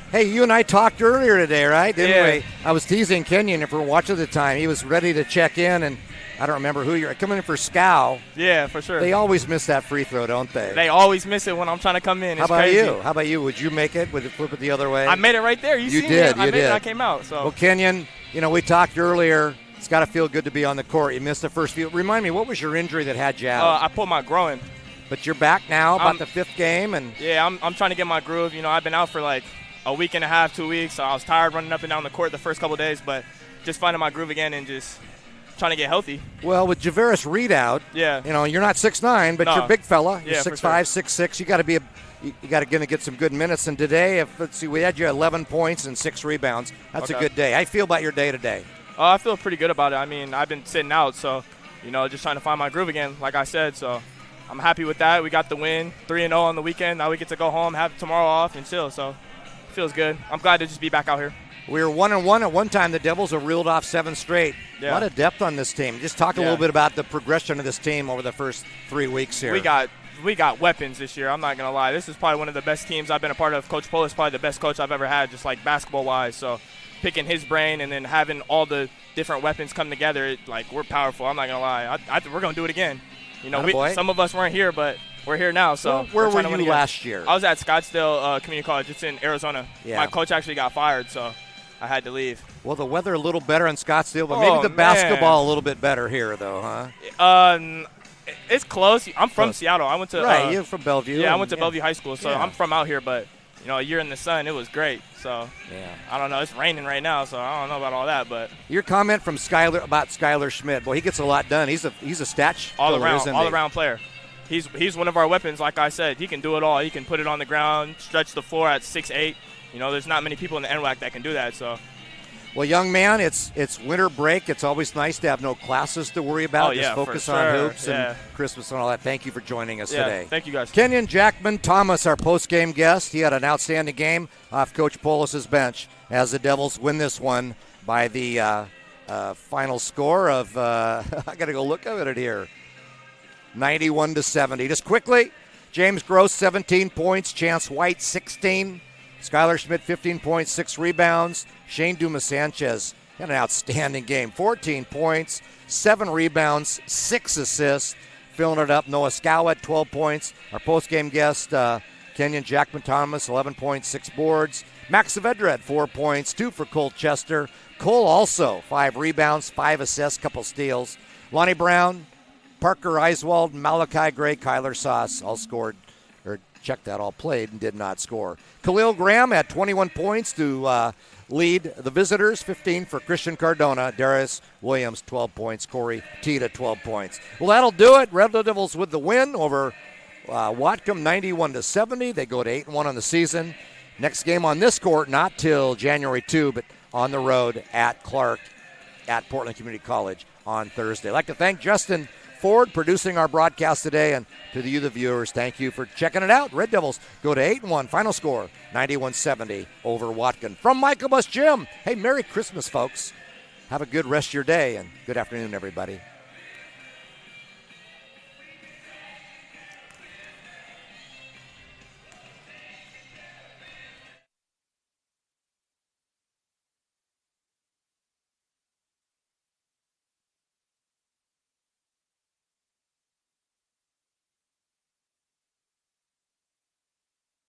Hey, you and I talked earlier today, right? Didn't we? I was teasing Kenyon if we were watching at the time. He was ready to check in, and I don't remember who you're coming in for Scow.
Yeah, for sure.
They always miss that free throw, don't they?
They always miss it when I'm trying to come in. It's crazy.
How about you? Would you make it? Would it flip it the other way?
I made it right there. You
did.
Me. I made it. I came out. So.
Well, Kenyon, we talked earlier. It's got to feel good to be on the court. You missed the first few. Remind me, what was your injury that had you out?
I pulled my groin.
But you're back now, about the 5th game, and
yeah, I'm trying to get my groove. I've been out for like a week and a half, 2 weeks. So I was tired running up and down the court the first couple of days, but just finding my groove again and just trying to get healthy.
Well, with Javaris Reed out, you're not 6'9", but you're a big fella. You're 6'5", 6'6". You got to be gonna get some good minutes. And today, we had you 11 points and 6 rebounds. That's a good day. How you feel about your day today?
I feel pretty good about it. I mean, I've been sitting out, so just trying to find my groove again, like I said. So I'm happy with that. We got the win, 3-0 on the weekend. Now we get to go home, have tomorrow off, and chill. So it feels good. I'm glad to just be back out here.
We were 1-1 at one time. The Devils have reeled off 7 straight. Yeah. A lot of depth on this team. Just talk a little bit about the progression of this team over the first 3 weeks here.
We got weapons this year. I'm not going to lie. This is probably one of the best teams I've been a part of. Coach Polis is probably the best coach I've ever had, just like basketball-wise. So picking his brain and then having all the different weapons come together, we're powerful. I'm not going to lie. We're going to do it again. Some of us weren't here, but we're here now. So
where were you last year?
I was at Scottsdale Community College. It's in Arizona. Yeah. My coach actually got fired, so I had to leave.
Well, the weather a little better in Scottsdale, but maybe the basketball a little bit better here, though, huh?
It's close. I'm from Seattle. I went to
you're from Bellevue.
Yeah, I went to Bellevue High School, so I'm from out here. But a year in the sun, it was great. So I don't know. It's raining right now, so I don't know about all that. But
your comment from about Skylar Schmidt. Boy, he gets a lot done. He's a stat
all around player. He's one of our weapons. Like I said, he can do it all. He can put it on the ground, stretch the floor at 6'8". There's not many people in the NWAC that can do that. So.
Well, young man, it's winter break. It's always nice to have no classes to worry about. Just focus on hoops and Christmas and all that. Thank you for joining us today.
Thank you, guys.
Kenyon Jackman Thomas, our post-game guest. He had an outstanding game off Coach Polis's bench as the Devils win this one by the final score of, I got to go look at it here, 91-70. Just quickly, James Gross, 17 points. Chance White, 16. Skylar Schmidt, 15 points, 6 rebounds. Shane Dumas-Sanchez had an outstanding game. 14 points, 7 rebounds, 6 assists. Filling it up, Noah Scow at 12 points. Our post-game guest, Kenyon Jackman Thomas, 11 points, 6 boards. Max Saavedra at 4 points, 2 for Cole Chester. Cole also 5 rebounds, 5 assists, couple steals. Lonnie Brown, Parker Eiswald, Malachi Gray, Kyler Sauce all scored, or check that, all played and did not score. Khalil Graham had 21 points to lead the visitors, 15 for Christian Cardona. Darius Williams, 12 points. Corey Tita, 12 points. Well, that'll do it. Red Devils with the win over Whatcom, 91-70. They go to 8-1 on the season. Next game on this court, not till January 2, but on the road at Clark at Portland Community College on Thursday. I'd like to thank Justin Ford producing our broadcast today, and to you, the viewers, thank you for checking it out. Red Devils go to 8-1. Final score, 91-70 over Whatcom. From Michael Bus Gym, hey, Merry Christmas, folks. Have a good rest of your day, and good afternoon, everybody.